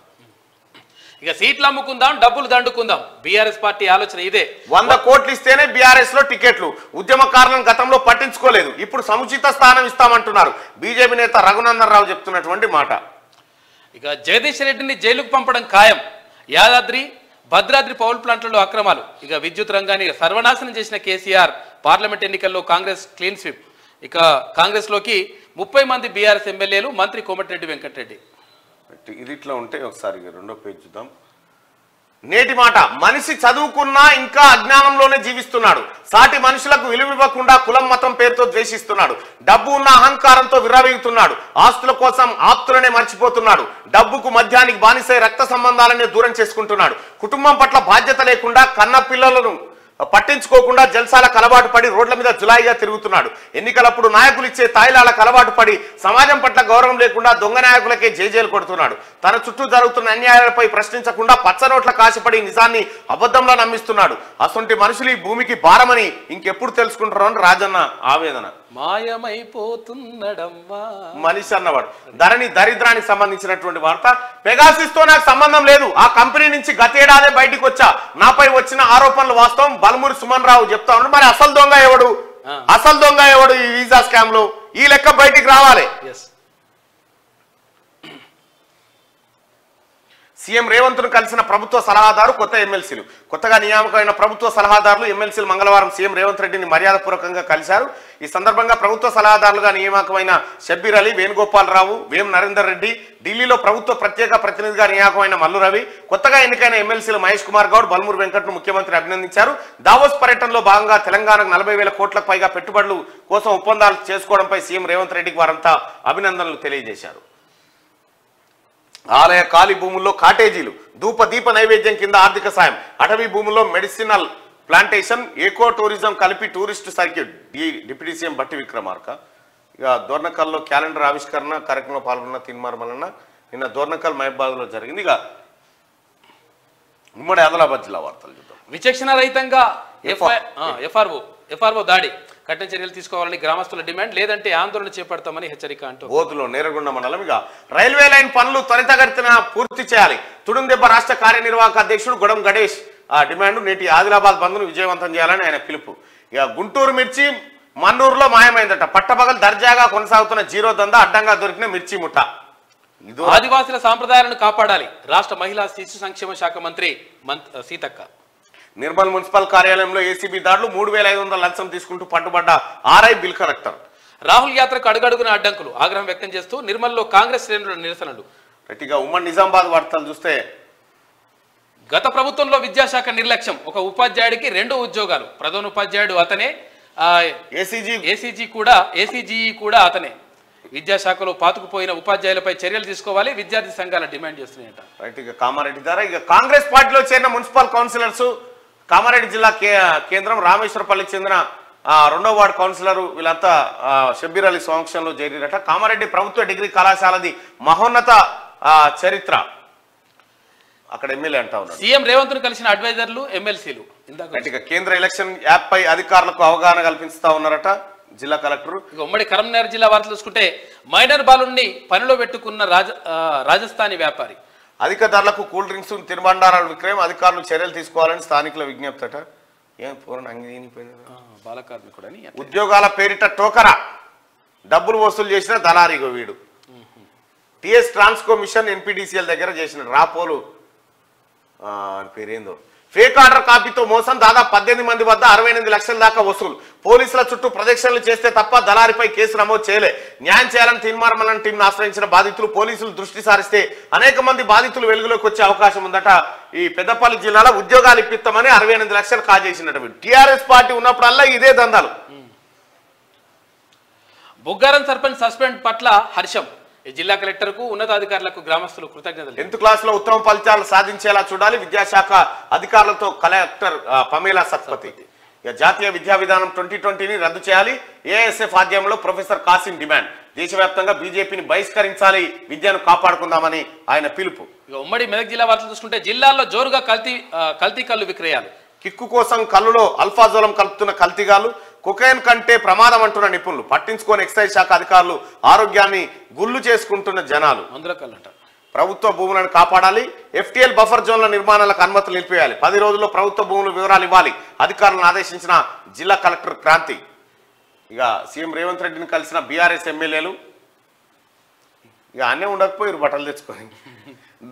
A: ఇక సీట్లు అమ్ముకుందాం, డబ్బులు దండుకుందాం, బీఆర్ఎస్ పార్టీ ఆలోచన ఇదే.
B: 100 కోట్లు ఇస్తేనే బీఆర్ఎస్ లో టికెట్లు. ఉద్యమకారులను గతంలో పట్టించుకోలేదు, ఇప్పుడు సముచిత స్థానం ఇస్తామంటున్నారు బీజేపీ నేత రఘునందన్ రావు చెప్తున్నటువంటి మాట.
A: ఇక జగదీష్ రెడ్డిని జైలుకు పంపడం ఖాయం. యాదాద్రి, భద్రాద్రి పౌల్ ప్లాంట్లలో అక్రమాలు. ఇక విద్యుత్ రంగాన్ని సర్వనాశనం చేసిన కేసీఆర్ పార్లమెంట్ ఎన్నికల్లో కాంగ్రెస్ క్లీన్ స్వీప్. ఇక కాంగ్రెస్ లోకి 30 మంది బీఆర్ఎస్ ఎమ్మెల్యేలు, మంత్రి కోమటిరెడ్డి వెంకటరెడ్డి.
B: ఇది ఇట్లా ఉంటే ఒకసారి రెండో పేజ్ చూద్దాం. నేటి మాట, మనిషి చదువుకున్నా ఇంకా అజ్ఞానంలోనే జీవిస్తున్నాడు. సాటి మనుషులకు విలువివ్వకుండా కులం మతం పేరుతో ద్వేషిస్తున్నాడు. డబ్బు ఉన్న అహంకారంతో విర్రవీగుతున్నాడు. ఆస్తుల కోసం ఆప్తులనే మర్చిపోతున్నాడు. డబ్బుకు మద్యానికి బానిసై రక్త సంబంధాలనే దూరం చేసుకుంటున్నాడు. కుటుంబం పట్ల బాధ్యత లేకుండా కన్న పిల్లలను పట్టించుకోకుండా జల్సాలకు అలవాటు పడి రోడ్ల మీద జులాయిగా తిరుగుతున్నాడు. ఎన్నికలప్పుడు నాయకులు ఇచ్చే తాయిలాలకు అలవాటు పడి సమాజం పట్ల గౌరవం లేకుండా దొంగ నాయకులకే జైజేలు కొడుతున్నాడు. తన చుట్టూ జరుగుతున్న అన్యాయాలపై ప్రశ్నించకుండా పచ్చనోట్ల కాశపడి నిజాన్ని అబద్ధంలో నమ్మిస్తున్నాడు. అసొంటి మనుషులు ఈ భూమికి భారమని ఇంకెప్పుడు తెలుసుకుంటారో అని రాజన్న ఆవేదన.
A: మాయమైపోతున్నడమ్మా
B: మనిషి అన్నవాడు. ధరణి దరిద్రానికి సంబంధించినటువంటి వార్త. పెగాసిస్ తో నాకు సంబంధం లేదు, ఆ కంపెనీ నుంచి గతేడాదే బయటికి వచ్చా, నాపై వచ్చిన ఆరోపణలు వాస్తవం బల్మూరి సుమన్ రావు చెప్తా ఉన్నాడు. మరి అసలు దొంగ ఎవడు? అసలు దొంగ ఎవడు ఈ వీసా స్కామ్ లో? ఈ లెక్క బయటికి రావాలి. సీఎం రేవంత్ ను కలిసిన ప్రభుత్వ సలహాదారు, కొత్త ఎమ్మెల్సీలు. కొత్తగా నియామకమైన ప్రభుత్వ సలహాదారులు, ఎమ్మెల్సీలు మంగళవారం సీఎం రేవంత్ రెడ్డిని మర్యాదపూర్వకంగా కలిశారు. ఈ సందర్భంగా ప్రభుత్వ సలహాదారులుగా నియామకమైన షబ్బీర్ అలీ, వేణుగోపాలరావు, వేం నరేందర్ రెడ్డి, ఢిల్లీలో ప్రభుత్వ ప్రత్యేక ప్రతినిధిగా నియామకమైన మల్లు రవి, కొత్తగా ఎన్నికైన ఎమ్మెల్సీలు మహేష్ కుమార్ గౌడ్, బల్మూరు వెంకట్ను ముఖ్యమంత్రి అభినందించారు. దావోస్ పర్యటనలో భాగంగా తెలంగాణకు 40,000 కోట్లకు పైగా పెట్టుబడులు కోసం ఒప్పందాలు చేసుకోవడంపై సీఎం రేవంత్ రెడ్డికి వారంతా అభినందనలు తెలియజేశారు. ఆలయ ఖాళీ భూముల్లో కాటేజీలు, ధూప దీప నైవేద్యం కింద ఆర్థిక సాయం, అటవీ భూముల్లో మెడిసినల్ ప్లాంటేషన్, ఎకో టూరిజం కలిపి టూరిస్ట్ సర్క్యూట్. డిప్యూటీ సీఎం బట్టి విక్రమార్క. ఇక దోర్నకల్లో క్యాలెండర్ ఆవిష్కరణ కార్యక్రమంలో పాల్గొన్న తీన్మార్ మల్లన్న. నిన్న దోర్నకల్ మహబాద్లో జరిగింది. ఇక ఉమ్మడి ఆదిలాబాద్ జిల్లా వార్తలు చూద్దాం.
A: విచక్షణ రహితంగా ఎఫ్ఆర్ఓ దాడి, కఠిన చర్యలు తీసుకోవాలని గ్రామస్తుల డిమాండ్, లేదంటే ఆందోళన చేపడతామని హెచ్చరిక అంటూ.
B: బోధులో నేరగొండ మండలం. ఇక రైల్వే లైన్ పనులు త్వరితగతిన పూర్తి చేయాలి. తుడుందెబ్బ రాష్ట్ర కార్యనిర్వాహక అధ్యక్షుడు గొడం గణేష్ డిమాండ్. నేటి ఆదిలాబాద్ బంద్ను విజయవంతం చేయాలని ఆయన పిలుపు. ఇక గుంటూరు మిర్చి మన్నూరులో మాయమైందట. పట్టపగలు దర్జాగా కొనసాగుతున్న జీరో దందా, అడ్డంగా దొరికిన మిర్చి ముఠ.
A: ఆదివాసుల సాంప్రదాయాలను కాపాడాలి, రాష్ట్ర మహిళా శిశు సంక్షేమ శాఖ మంత్రి సీతక్క.
B: నిర్మల్ మున్సిపల్ కార్యాలయంలో ఏసీబీ దాడులు, 3,500 లంచం తీసుకుంటూ పట్టుబడ్డ ఆర్ఐ బిల్ కలెక్టర్.
A: రాహుల్ యాత్రకు అడుగడుగున అడ్డంకులు, ఆగ్రహం వ్యక్తం చేస్తూ నిర్మల్లో కాంగ్రెస్ శ్రేణుల నిరసనలు.
B: గట్టిగా ఉమ్మడి నిజామాబాద్ వార్తలు చూస్తే
A: గత ప్రభుత్వంలో విద్యాశాఖ నిర్లక్ష్యం, ఒక ఉపాధ్యాయుడికి 2 ఉద్యోగాలు, ప్రధాన ఉపాధ్యాయుడు అతనే, ఏసీజీ కూడా అతనే. విద్యాశాఖలో పాతుకుపోయిన ఉపాధ్యాయులపై చర్యలు తీసుకోవాలి విద్యార్థి సంఘాల డిమాండ్ చేస్తున్నాయట.
B: రైట్, ఇక కామారెడ్డి ద్వారా ఇక కాంగ్రెస్ పార్టీలో చేరిన మున్సిపల్ కౌన్సిలర్స్ కామారెడ్డి జిల్లా కేంద్రం రామేశ్వరపల్లికి చెందిన 2వ వార్డు కౌన్సిలర్ వీళ్ళంతా షబ్బీర్ అలీ సమక్షంలో చేరిరట. కామారెడ్డి ప్రభుత్వ డిగ్రీ కళాశాలది మహోన్నత చరిత్ర. అక్కడ ఎమ్మెల్యే అంటా ఉన్నారు.
A: సీఎం రేవంత్ ను కలిసిన అడ్వైజర్లు ఎమ్మెల్సీలు.
B: ఇక కేంద్ర ఎలక్షన్ యాప్ పై అధికారులకు అవగాహన కల్పిస్తా ఉన్నారట జిల్లా కలెక్టర్.
A: ఇక ఉమ్మడి కరీంనగర్ జిల్లా వార్తలు చూసుకుంటే మైనర్ బాలుని పనిలో పెట్టుకున్న రాజస్థానీ వ్యాపారి.
B: అధిక ధరలకు కూల్ డ్రింక్స్ తినుబండారాల విక్రయం, అధికారులు చర్యలు తీసుకోవాలని స్థానికుల విజ్ఞప్తట. ఏం పూర్ణ
A: బాల కార్మికుడని.
B: ఉద్యోగాల పేరిట టోకరా డబ్బులు వసూలు చేసిన దళారిగో వీడు. టిఎస్ ట్రాన్స్కో మిషన్ ఎన్పిడిసిఎల్ దగ్గర చేసిన రాపోలు పేరేందో ఫేక్ ఆర్డర్ కాపీతో మోసం, దాదాపు 18 మంది వద్ద 68 లక్షల దాకా వసూలు. పోలీసుల చుట్టూ ప్రదక్షిణలు చేస్తే తప్ప దళారిపై కేసు నమోదు చేయలే. న్యాయం చేయాలని తీర్మానం టీంను ఆశ్రయించిన బాధితులు పోలీసులు దృష్టి సారిస్తే అనేక మంది బాధితులు వెలుగులోకి వచ్చే అవకాశం ఉందట. ఈ పెద్దపల్లి జిల్లాలో ఉద్యోగాలు ఇప్పిస్తామని 68 లక్షలు కాజేసినట్టు. టీఆర్ఎస్ పార్టీ ఉన్నప్పుడల్లా ఇదే దందాలు.
A: బుగ్గారం సర్పంచ్ సస్పెండ్ పట్ల హర్షం. జిల్లా కలెక్టర్ కు ఉన్నతాధికారులకు గ్రామస్తులు కృతజ్ఞతలు.
B: 10th క్లాస్ లో ఉత్తమ ఫలితాలు సాధించేలా చూడాలి విద్యాశాఖ అధికారులతో కలెక్టర్ పమేలా సత్పతి. జాతీయ విద్యా విధానం 2020ని రద్దు చేయాలి ఏఎస్ఎఫ్ ఆధ్వర్యంలో ప్రొఫెసర్ కాసిం డిమాండ్. దేశవ్యాప్తంగా బీజేపీని బహిష్కరించాలి, విద్యను కాపాడుకుందామని ఆయన పిలుపు.
A: ఉమ్మడి మెదక్ జిల్లా వార్తలు చూసుకుంటే జిల్లాల్లో జోరుగా కల్తీ కల్లు విక్రయాలు.
B: కిక్కు కోసం కల్లులో అల్ఫాజోలం కలుపుతున్న కల్తీగాలు, కొకైన్ కంటే ప్రమాదం అంటున్న నిపుణులు, పట్టించుకోని ఎక్సైజ్ శాఖ అధికారులు, ఆరోగ్యాన్ని గుల్లు చేసుకుంటున్న జనాలు. ప్రభుత్వ భూములను కాపాడాలి, ఎఫ్టీఎల్ బఫర్ జోన్ల నిర్మాణాలకు అనుమతులు నిలిపేయాలి, 10 రోజుల్లో ప్రభుత్వ భూముల వివరాలు ఇవ్వాలి అధికారులను ఆదేశించిన జిల్లా కలెక్టర్ క్రాంతి. ఇక సీఎం రేవంత్ రెడ్డిని కలిసిన బీఆర్ఎస్ ఎమ్మెల్యేలు ఇక అన్నీ ఉండకపోయారు బట్టలు తెచ్చుకొని.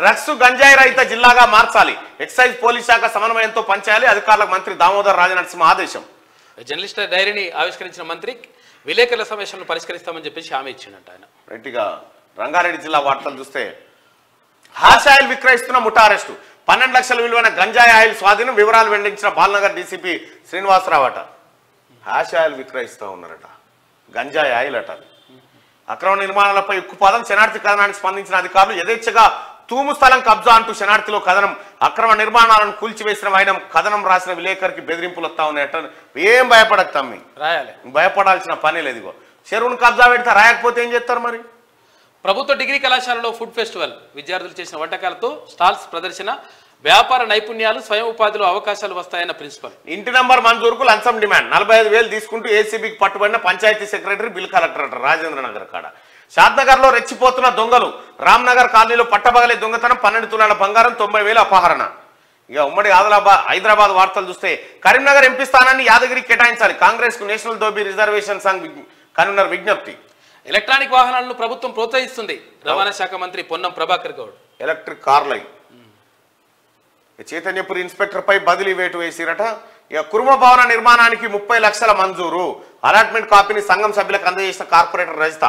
B: డ్రగ్స్ గంజాయి రహిత జిల్లాగా మార్చాలి, ఎక్సైజ్ పోలీస్ శాఖ సమన్వయంతో పనిచేయాలి అధికారులకు మంత్రి దామోదర్ రాజనరసింహ ఆదేశం.
A: జర్నలిస్టుల డైరీని ఆవిష్కరించిన మంత్రి విలేకరుల సమస్యలను పరిష్కరిస్తామని చెప్పేసి హామీ ఇచ్చిందంట ఆయన.
B: రైట్గా రంగారెడ్డి జిల్లా వార్తలు చూస్తే హాష్ ఆయిల్ విక్రయిస్తున్న ముఠా అరెస్టు, 12 లక్షల విలువైన గంజాయి ఆయిల్ స్వాధీనం, వివరాలు వెల్లడించిన బాలనగర్ డీసీపీ శ్రీనివాసరావు అట. హ్యాష్ ఆయిల్ విక్రయిస్తూ ఉన్నారట, గంజాయి ఆయిల్ అట. అక్రమ నిర్మాణాలపై ఉక్కుపాదం, శనార్థి కథనానికి స్పందించిన అధికారులు యథేచ్ఛగా తూము స్థలం కబ్జా అంటూ శనార్థిలో కథనం, అక్రమ నిర్మాణాలను కూల్చివేసిన వైనం, కథనం రాసిన విలేకరికి బెదిరింపులు వస్తా ఉన్నాయట. ఏం భయపడక తమ్మి,
A: రాయాలి,
B: భయపడాల్సిన పని లేదు. ఇగో చెరువును కబ్జా పెడితే రాయకపోతే ఏం చేస్తారు మరి?
A: ప్రభుత్వ డిగ్రీ కళాశాలలో ఫుడ్ ఫెస్టివల్, విద్యార్థులు చేసిన వంటకాలతో స్టాల్స్ ప్రదర్శన, వ్యాపార నైపుణ్యాలు, స్వయం ఉపాధిలో అవకాశాలు వస్తాయన్న ప్రిన్సిపల్.
B: ఇంటి నంబర్ మంజూరుకు లంచం డిమాండ్, 45,000 తీసుకుంటూ ఏసీబీకి పట్టుబడిన పంచాయతీ సెక్రటరీ, బిల్ కలెక్టర్ అట రాజేంద్ర నగర్ కాడ. షాద్నగర్ లో రెచ్చిపోతున్న దొంగలు, రామ్నగర్ కాలనీలో పట్టబగలే దొంగతనం, 12 తులాల బంగారం, 90,000 అపహరణ. ఇక ఉమ్మడి హైదరాబాద్ వార్తలు చూస్తే కరీంనగర్ ఎంపీ స్థానాన్ని యాదగిరికి కేటాయించాలి, కాంగ్రెస్ కు national dhobi reservation Sangh convener విజ్ఞప్తి.
A: ఎలక్ట్రానిక్ వాహనాలను ప్రభుత్వం ప్రోత్సహిస్తుంది, రవాణా శాఖ మంత్రి పొన్నం ప్రభాకర్ గౌడ్.
B: ఎలక్ట్రిక్ కార్లై చైతన్యపురి ఇన్స్పెక్టర్ పై బదిలీ వేటు వేసిరట. ఇక కుర్మ భవన నిర్మాణానికి 30 లక్షల మంజూరు, అలాట్మెంట్ కాపీని సంఘం సభ్యులకు అందజేసిన కార్పొరేటర్ రజిత.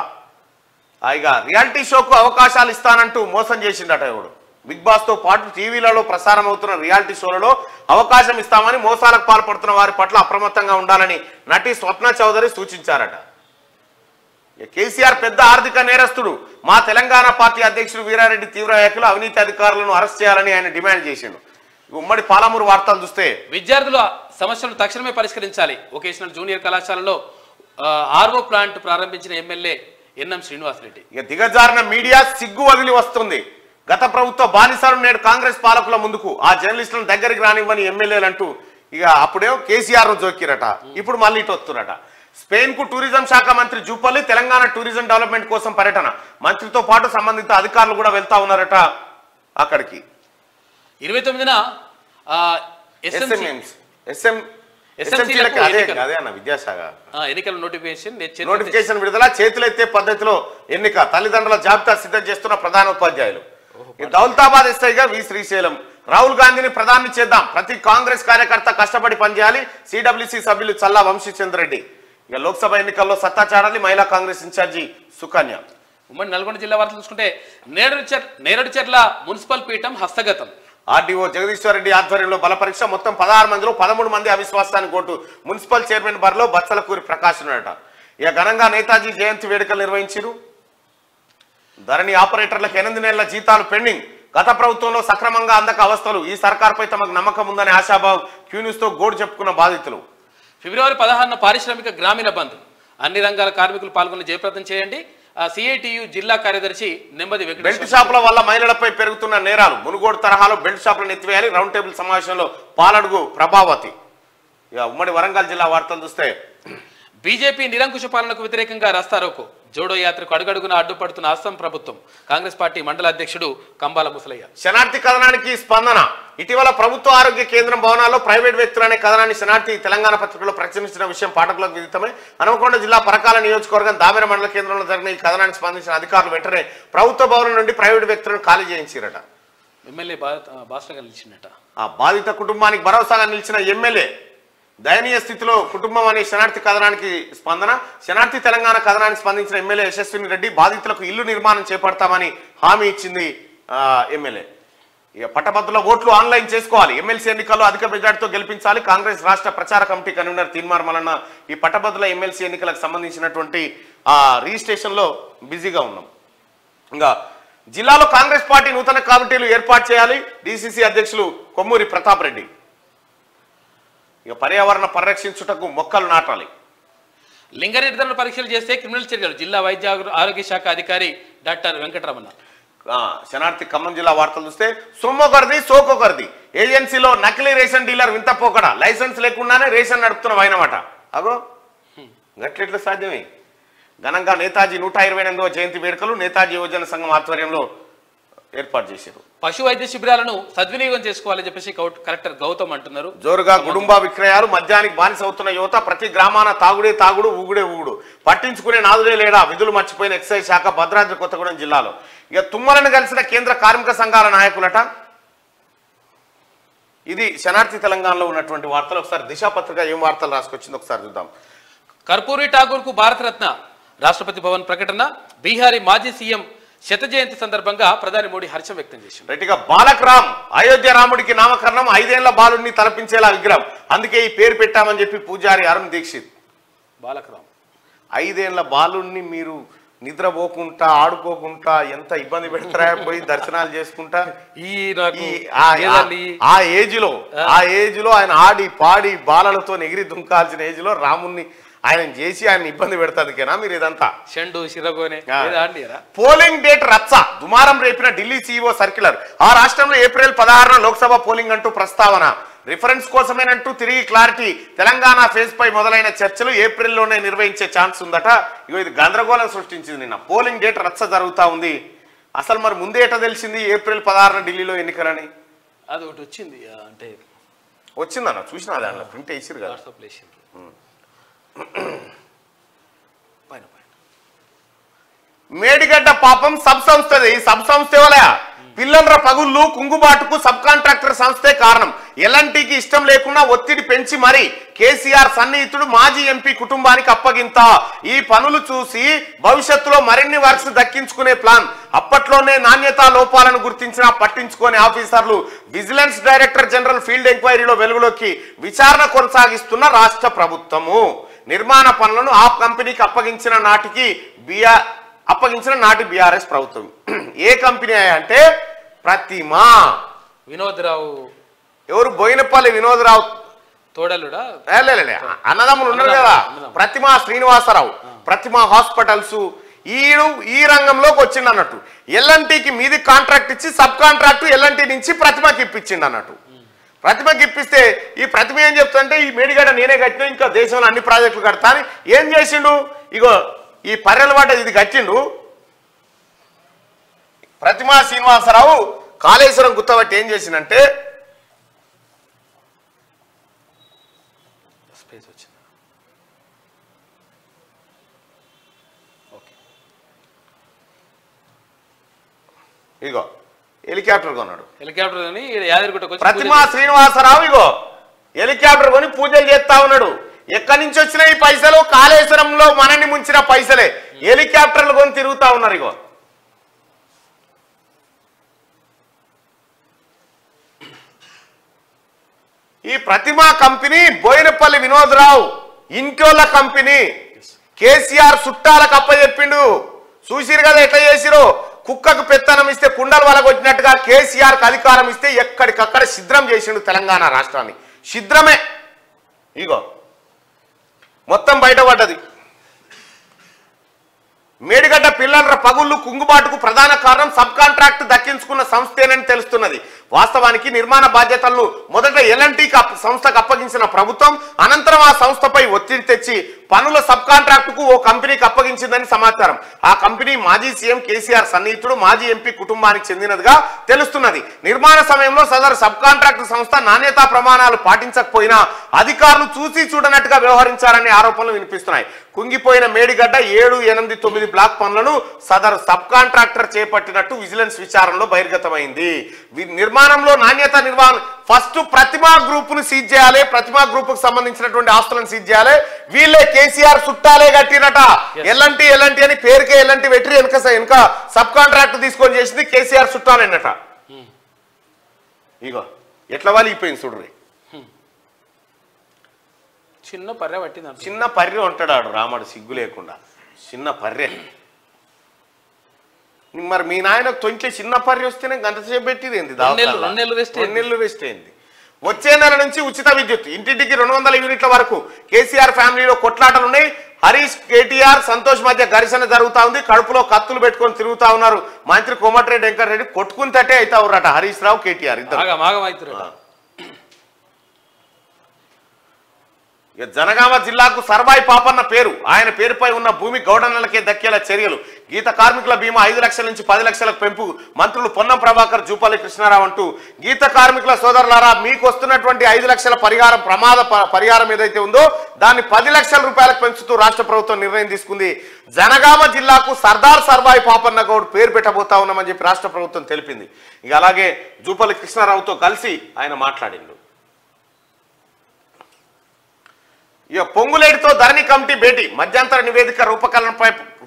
B: ఇక రియాలిటీ షోకు అవకాశాలు ఇస్తానంటూ మోసం చేసిండట ఎవడు. బిగ్ బాస్ తో పాటు టీవీలలో ప్రసారం అవుతున్న రియాలిటీ షోలలో అవకాశం ఇస్తామని మోసాలకు పాల్పడుతున్న వారి పట్ల అప్రమత్తంగా ఉండాలని నటి స్వప్న చౌదరి సూచించారట. కేసీఆర్ పెద్ద ఆర్థిక నేరస్తుడు, మా తెలంగాణ పార్టీ అధ్యక్షుడు వీరారెడ్డి తీవ్ర వ్యాఖ్యలు, అవినీతి అధికారులను అరెస్ట్ చేయాలని ఆయన డిమాండ్ చేసిండు. ఉమ్మడి పాలమూరు వార్తలు చూస్తే
A: విద్యార్థుల సమస్యలను తక్షణమే పరిష్కరించాలి, వొకేషనల్ జూనియర్ కళాశాలలో ఆర్ఓ ప్లాంట్ ప్రారంభించిన ఎమ్మెల్యే ఎన్ఎం శ్రీనివాసరెడ్డి.
B: ఇక దిగజారిన మీడియా సిగ్గు వదిలి వస్తుంది, గత ప్రభుత్వ బానిసలు నేడు కాంగ్రెస్ పాలకుల ముందుకు, ఆ జర్నలిస్టులను దగ్గరికి రానివ్వని ఎమ్మెల్యేలు అంటూ ఇక అప్పుడేమో కేసీఆర్ జోకిరట, ఇప్పుడు మళ్ళీ ఇటు వస్తురట. స్పెయిన్ కు టూరిజం శాఖ మంత్రి జూపల్లి, తెలంగాణ టూరిజం డెవలప్మెంట్ కోసం పర్యటన, మంత్రితో పాటు సంబంధిత అధికారులు కూడా వెళ్తా ఉన్నారట అక్కడికి.
A: 29న
B: ఎన్నికల నోటిఫికేషన్ విడుదల, చేతులెత్తే పద్ధతిలో ఎన్నిక, తల్లిదండ్రుల జాబితా సిద్ధం చేస్తున్న ప్రధాన ఉపాధ్యాయులు. దౌలతాబాద్ ఎస్ఐగా వి శ్రీశైలం, రాహుల్ గాంధీని ప్రధాని చేద్దాం, ప్రతి కాంగ్రెస్ కార్యకర్త కష్టపడి పనిచేయాలి, సిడబ్ల్యూసి సభ్యులు చల్లా వంశీచంద్ర రెడ్డి. ఇక లోక్సభ ఎన్నికల్లో సత్తా చాడాలి, మహిళా కాంగ్రెస్ ఇన్ఛార్జి సుకన్య.
A: ఉమ్మడి నల్గొండ జిల్లా వార్తలు చూసుకుంటే నేరేడుచెర్ల మున్సిపల్ పీఠం హస్తగతం.
B: ఆర్డీఓ జగదీశ్వర్ రెడ్డి ఆధ్వర్యంలో బల పరీక్ష. మొత్తం 16 మందిలో 13 మంది అవిశ్వాసానికి ఓటు. మున్సిపల్ చైర్మన్ బరిలో బత్సలకూరి ప్రకాశ్ ఉన్నాడట. ఇక ఘనంగా నేతాజీ జయంతి వేడుకలు నిర్వహించారు. ధరణి ఆపరేటర్లకు 8 నెలల జీతాలు పెండింగ్. గత ప్రభుత్వంలో సక్రమంగా అందక అవస్థలు. ఈ సర్కార్పై తమకు నమ్మకం ఉందనే ఆశాభావం క్యూన్యూస్తో గోడు చెప్పుకున్న బాధితులు.
A: ఫిబ్రవరి 16న పారిశ్రామిక గ్రామీణ బంద్. అన్ని రంగాల కార్మికులు పాల్గొని జయప్రదం చేయండి. సిఐటియు జిల్లా కార్యదర్శి నెమ్మది వెంకట.
B: బెల్ట్ షాపుల వల్ల మహిళలపై పెరుగుతున్న నేరాలు. మునుగోడు తరహాలో బెల్ట్ షాపులను ఎత్తివేయాలి. రౌండ్ టేబుల్ సమావేశంలో పాలడుగు ప్రభావతి. ఇక ఉమ్మడి వరంగల్ జిల్లా వార్తలు చూస్తే
A: బీజేపీ నిరంకుశ పాలనకు వ్యతిరేకంగా రాస్తారోకో. జోడో యాత్రకు అడుగడుగున అడ్డుపడుతున్న అస్సాం ప్రభుత్వం. కాంగ్రెస్ పార్టీ మండల అధ్యక్షుడు కంబాల ముసలయ్య.
B: శనార్థి కథనానికి స్పందన. ఇటీవల ప్రభుత్వ ఆరోగ్య కేంద్రం భవనాల్లో ప్రైవేట్ వ్యక్తులు అనే కథనాన్ని శనార్థి తెలంగాణ పత్రికలో ప్రచురించిన విషయం పాఠకులకు విదితమే. హనుమకొండ జిల్లా పరకాల నియోజకవర్గం దామెర మండల కేంద్రంలో జరిగిన ఈ కథనానికి స్పందించిన అధికారులు వెంటనే ప్రభుత్వ భవనం నుండి ప్రైవేట్ వ్యక్తులను ఖాళీ చేయించారట.
A: ఎమ్మెల్యే భాషగా నిలిచిందట.
B: ఆ బాధిత కుటుంబానికి భరోసాగా నిలిచిన ఎమ్మెల్యే దయనీయ స్థితిలో కుటుంబం అనే శనార్థి కథనానికి స్పందన. శనార్థి తెలంగాణ కథనానికి స్పందించిన ఎమ్మెల్యే యశస్విని రెడ్డి బాధితులకు ఇల్లు నిర్మాణం చేపడతామని హామీ ఇచ్చింది ఎమ్మెల్యే. ఇక పట్టభద్రుల ఓట్లు ఆన్లైన్ చేసుకోవాలి. ఎమ్మెల్సీ ఎన్నికల్లో అధిక మెజార్టీతో గెలిపించాలి. కాంగ్రెస్ రాష్ట్ర ప్రచార కమిటీ కన్వీనర్ తీన్మార్ మల్లన్న ఈ పట్టభద్రుల ఎమ్మెల్సీ ఎన్నికలకు సంబంధించినటువంటి రిజిస్ట్రేషన్ లో బిజీగా ఉన్నాం. ఇంకా జిల్లాలో కాంగ్రెస్ పార్టీ నూతన కమిటీలు ఏర్పాటు చేయాలి. డిసిసి అధ్యక్షులు కొమ్మూరి ప్రతాప్ రెడ్డి. ఇక పర్యావరణ పరిరక్షించుటకు మొక్కలు నాటాలి.
A: లింగ నిర్ధారణ పరీక్షలు చేస్తే క్రిమినల్ చర్యలు. జిల్లా వైద్య ఆరోగ్య శాఖ అధికారి డాక్టర్ వెంకటరమణ.
B: శనార్థి ఖమ్మం జిల్లా వార్తలు చూస్తే సొమ్మొకరిది సోకొకరిది. ఏజెన్సీలో నకిలీ రేషన్ డీలర్ వింతపోకడ. లైసెన్స్ లేకుండానే రేషన్ నడుపుతున్న వైనమాట. అగో గట్లెట్ల సాధ్యమే. ఘనంగా నేతాజీ 128వ జయంతి వేడుకలు నేతాజీ యువజన సంఘం ఆధ్వర్యంలో ఏర్పాటు చేశారు.
A: పశు వైద్య శిబిరాలను సద్వినియోగం చేసుకోవాలని చెప్పేసి కలెక్టర్ గౌతమ్ అంటున్నారు.
B: జోరుగా గుడుంబా విక్రయాలు. మద్యానికి బానిస అవుతున్న యువత. ప్రతి గ్రామాన తాగుడే తాగుడు, ఊగుడే ఊగుడు. పట్టించుకునే నాదులే లేడా. విధులు మర్చిపోయిన ఎక్సైజ్ శాఖ భద్రాద్రి కొత్తగూడెం జిల్లాలో. ఇక తుమ్మలను కలిసిన కేంద్ర కార్మిక సంఘాల నాయకులట. ఇది శనార్థి తెలంగాణలో ఉన్నటువంటి వార్తలు. ఒకసారి దిశా పత్రిక ఏం వార్తలు రాసుకొచ్చింది ఒకసారి చూద్దాం.
A: కర్పూరి ఠాగూర్ కు భారతరత్న. రాష్ట్రపతి భవన్ ప్రకటన. బీహారీ మాజీ సీఎం శత జయంతి సందర్భంగా ప్రధాని మోడీ హర్షం వ్యక్తం చేశారు.
B: రైట్గా బాలక్ రామ్ అయోధ్య రాముడికి నామకరణం. 5 ఏళ్ల బాలుడిని తలపించేలా విగ్రహం. అందుకే ఈ పేరు పెట్టామని చెప్పి పూజారి అరుణ్ దీక్షిత్.
A: బాలక్ రామ్
B: 5 ఏళ్ల బాలుడిని మీరు నిద్రపోకుంటా ఆడుకోకుండా ఎంత ఇబ్బంది పెడతారా పోయి దర్శనాలు చేసుకుంటా. ఆ ఏజ్ లో ఆయన ఆడి పాడి బాలలతో ఎగిరి దుంకాల్సిన ఏజ్ లో రాముణ్ణి ఆయన చేసి ఆయన ఇబ్బంది పెడతాదికేనా మీరు ఇదంతా? పోలింగ్ డేట్ రచ్చ. దుమారం రేపిన ఢిల్లీ సీఈఓ సర్క్యులర్. ఆ రాష్ట్రంలో ఏప్రిల్ 16న లోక్సభ పోలింగ్ అంటూ ప్రస్తావన. రిఫరెన్స్ కోసమేనంటూ తిరిగి క్లారిటీ. తెలంగాణ ఫేజ్ పై మొదలైన చర్చలు ఏప్రిల్లోనే నిర్వహించే ఛాన్స్ ఉందట. ఇగో ఇది గందరగోళం సృష్టించింది. నిన్న పోలింగ్ డేట్ రచ్చ జరుగుతా ఉంది. అసలు మరి ముందే ఎట తెలిసింది ఏప్రిల్ 16న ఢిల్లీలో ఎన్నికలని?
A: అది ఒకటి వచ్చింది, అంటే
B: వచ్చిందన్న చూసిన దాంట్లో ప్రింట్ వేసిరు కదా. మేడిగడ్డ పాపం సబ్ సంస్థది. ఈ సబ్ సంస్థ వల్ల పిల్లల పగుళ్ళు కుంగుబాటుకు సబ్ కాంట్రాక్టర్ సంస్థే కారణం. ఎల్ఎన్టీకి ఇష్టం లేకుండా ఒత్తిడి పెంచి మరి కేసీఆర్ సన్నిహితుడు మాజీ ఎంపీ కుటుంబానికి అప్పగింత. ఈ పనులు చూసి భవిష్యత్తులో మరిన్ని వర్క్స్ దక్కించుకునే ప్లాన్. అప్పట్లోనే నాణ్యతా లోపాలను గుర్తించినా పట్టించుకునే ఆఫీసర్లు. విజిలెన్స్ డైరెక్టర్ జనరల్ ఫీల్డ్ ఎంక్వైరీలో వెలుగులోకి. విచారణ కొనసాగిస్తున్న రాష్ట్ర ప్రభుత్వము. నిర్మాణ పనులను ఆ కంపెనీకి అప్పగించిన నాటి బీఆర్ఎస్ ప్రభుత్వం. ఏ కంపెనీ అంటే ప్రతిమా
A: వినోద్రావు.
B: ఎవరు? బోయినపల్లి వినోద్రావు
A: తోడలుడా?
B: అన్నదమ్ములు ఉన్నారు కదా. ప్రతిమా శ్రీనివాసరావు. ప్రతిమా హాస్పిటల్స్. ఈ రంగంలోకి వచ్చిండు అన్నట్టు. ఎల్ఎన్టీకి మీది కాంట్రాక్ట్ ఇచ్చి సబ్ కాంట్రాక్ట్ ఎల్ఎన్టీ నుంచి ప్రతిమకి ఇప్పించిండు అన్నట్టు. ప్రతిమకి ఇప్పిస్తే ఈ ప్రతిమ ఏం చెప్తుంటే ఈ మేడిగడ్డ నేనే కట్టినా, ఇంకా దేశంలో అన్ని ప్రాజెక్టులు కడతా అని ఏం చేసిండు? ఇగో ఈ పర్రెలవాట ఇది కట్టిండు. ప్రతిమా శ్రీనివాసరావు కాళేశ్వరం గుత్తబట్టి ఏం చేసిందంటే ఇగో హెలికాప్టర్ కొన్నాడు.
A: హెలికాప్టర్ కొని యాదగిరిగుట్టకు
B: ప్రతిమా శ్రీనివాసరావు ఇగో హెలికాప్టర్ కొని పూజలు చేస్తా ఉన్నాడు. ఎక్కడి నుంచి వచ్చిన ఈ పైసలు? కాళేశ్వరంలో మనని ముంచిన పైసలే. హెలికాప్టర్లు కొని తిరుగుతా ఉన్నారు. ఇగో ఈ ప్రతిమా కంపెనీ బోయినపల్లి వినోద్రావు ఇంటోళ్ళ కంపెనీ. కేసీఆర్ చుట్టాలకు అప్పచెప్పిండు. చూసిరు కదా ఎట్లా చేసిరో. కుక్కకు పెత్తనం ఇస్తే కుండలు వలగొచ్చినట్టుగా కేసీఆర్కి అధికారం ఇస్తే ఎక్కడికక్కడ ఛిద్రం చేసిండు తెలంగాణ రాష్ట్రాన్ని. ఛిద్రమే. ఇగో మొత్తం బయటపడ్డది. మేడిగడ్డ పిల్లల పగుళ్ళు కుంగుబాటుకు ప్రధాన కారణం సబ్ కాంట్రాక్ట్ దక్కించుకున్న సంస్థేనని తెలుస్తున్నది. వాస్తవానికి నిర్మాణ బాధ్యతలను మొదట ఎల్ఎన్టీ సంస్థకు అప్పగించిన ప్రభుత్వం అనంతరం ఆ సంస్థపై ఒత్తిడి తెచ్చి పనుల సబ్ కాంట్రాక్టుకు ఓ కంపెనీకి అప్పగించిందని సమాచారం. ఆ కంపెనీ మాజీ సీఎం కేసీఆర్ సన్నిహితుడు మాజీ ఎంపీ కుటుంబానికి చెందినదిగా తెలుస్తున్నది. నిర్మాణ సమయంలో సదరు సబ్ కాంట్రాక్టు సంస్థ నాణ్యతా ప్రమాణాలు పాటించకపోయినా అధికారులు చూసి చూడనట్టుగా వ్యవహరించారనే ఆరోపణలు వినిపిస్తున్నాయి. కుంగిపోయిన మేడిగడ్డ 7, 8, 9 బ్లాక్ పనులను సదరు సబ్ కాంట్రాక్టర్ చేపట్టినట్టు విజిలెన్స్ విచారణలో బహిర్గతమైంది. నిర్మాణంలో నాణ్యత నిర్వహణ ఫస్ట్ ప్రతిమా గ్రూప్ ను సీజ్ చేయాలి. ప్రతిమా గ్రూప్ కు సంబంధించినటువంటి ఆస్తులను సీజ్ చేయాలి. వీళ్ళే కేసీఆర్ చుట్టాలే కట్టినట. ఎల్ఎన్టీ అని పేరుకే ఎల్ఎన్టీ పెట్టి వెనక సబ్ కాంట్రాక్ట్ తీసుకొని చేసింది కేసీఆర్ చుట్టాలన్నట. ఇగో ఎట్లా వాలిపోయింది చూడ్రి.
A: చిన్న పర్రె పట్టింది.
B: చిన్న పర్రె ఉంటాడు రాముడు సిగ్గు లేకుండా. చిన్న పర్రె. మరి మీ నాయనకు తొంచె చిన్న పర్రె వస్తేనే గంటసేపు పెట్టింది ఏంది? 2 నెలలు వేస్ట్ అయింది. వచ్చే నెల నుంచి ఉచిత విద్యుత్ ఇంటింటికి 200 యూనిట్ల వరకు. కేసీఆర్ ఫ్యామిలీలో కొట్లాటలు ఉన్నాయి. హరీష్, కేటీఆర్, సంతోష్ మధ్య ఘర్షణ జరుగుతా ఉంది. కడుపులో కత్తులు పెట్టుకొని తిరుగుతా ఉన్నారు. మంత్రి కోమటిరెడ్డి వెంకటరెడ్డి కొట్టుకుని తట్టే అవుతా ఉన్నారట హరీష్ రావు, కేటీఆర్ ఇద్దరు. జనగామ జిల్లాకు సర్వాయి పాపన్న పేరు. ఆయన పేరుపై ఉన్న భూమి గౌడన్నలకే దక్కేలా చర్యలు. గీత కార్మికుల బీమా 5 లక్షల నుంచి 10 లక్షలకు పెంపు. మంత్రులు పొన్నం ప్రభాకర్, జూపల్లి కృష్ణారావు అంటూ గీత కార్మికుల సోదరులారా మీకు వస్తున్నటువంటి 5 లక్షల పరిహారం ఏదైతే ఉందో దాన్ని 10 లక్షల రూపాయలకు పెంచుతూ రాష్ట్ర ప్రభుత్వం నిర్ణయం తీసుకుంది. జనగామ జిల్లాకు సర్దార్ సర్వాయి పాపన్న గౌడ్ పేరు పెట్టబోతా ఉన్నామని చెప్పి రాష్ట్ర ప్రభుత్వం తెలిపింది. ఇక అలాగే జూపల్లి కృష్ణారావుతో కలిసి ఆయన మాట్లాడిండు. ఇక పొంగులేటితో ధరణి కమిటీ భేటీ. మధ్యంతర నివేదిక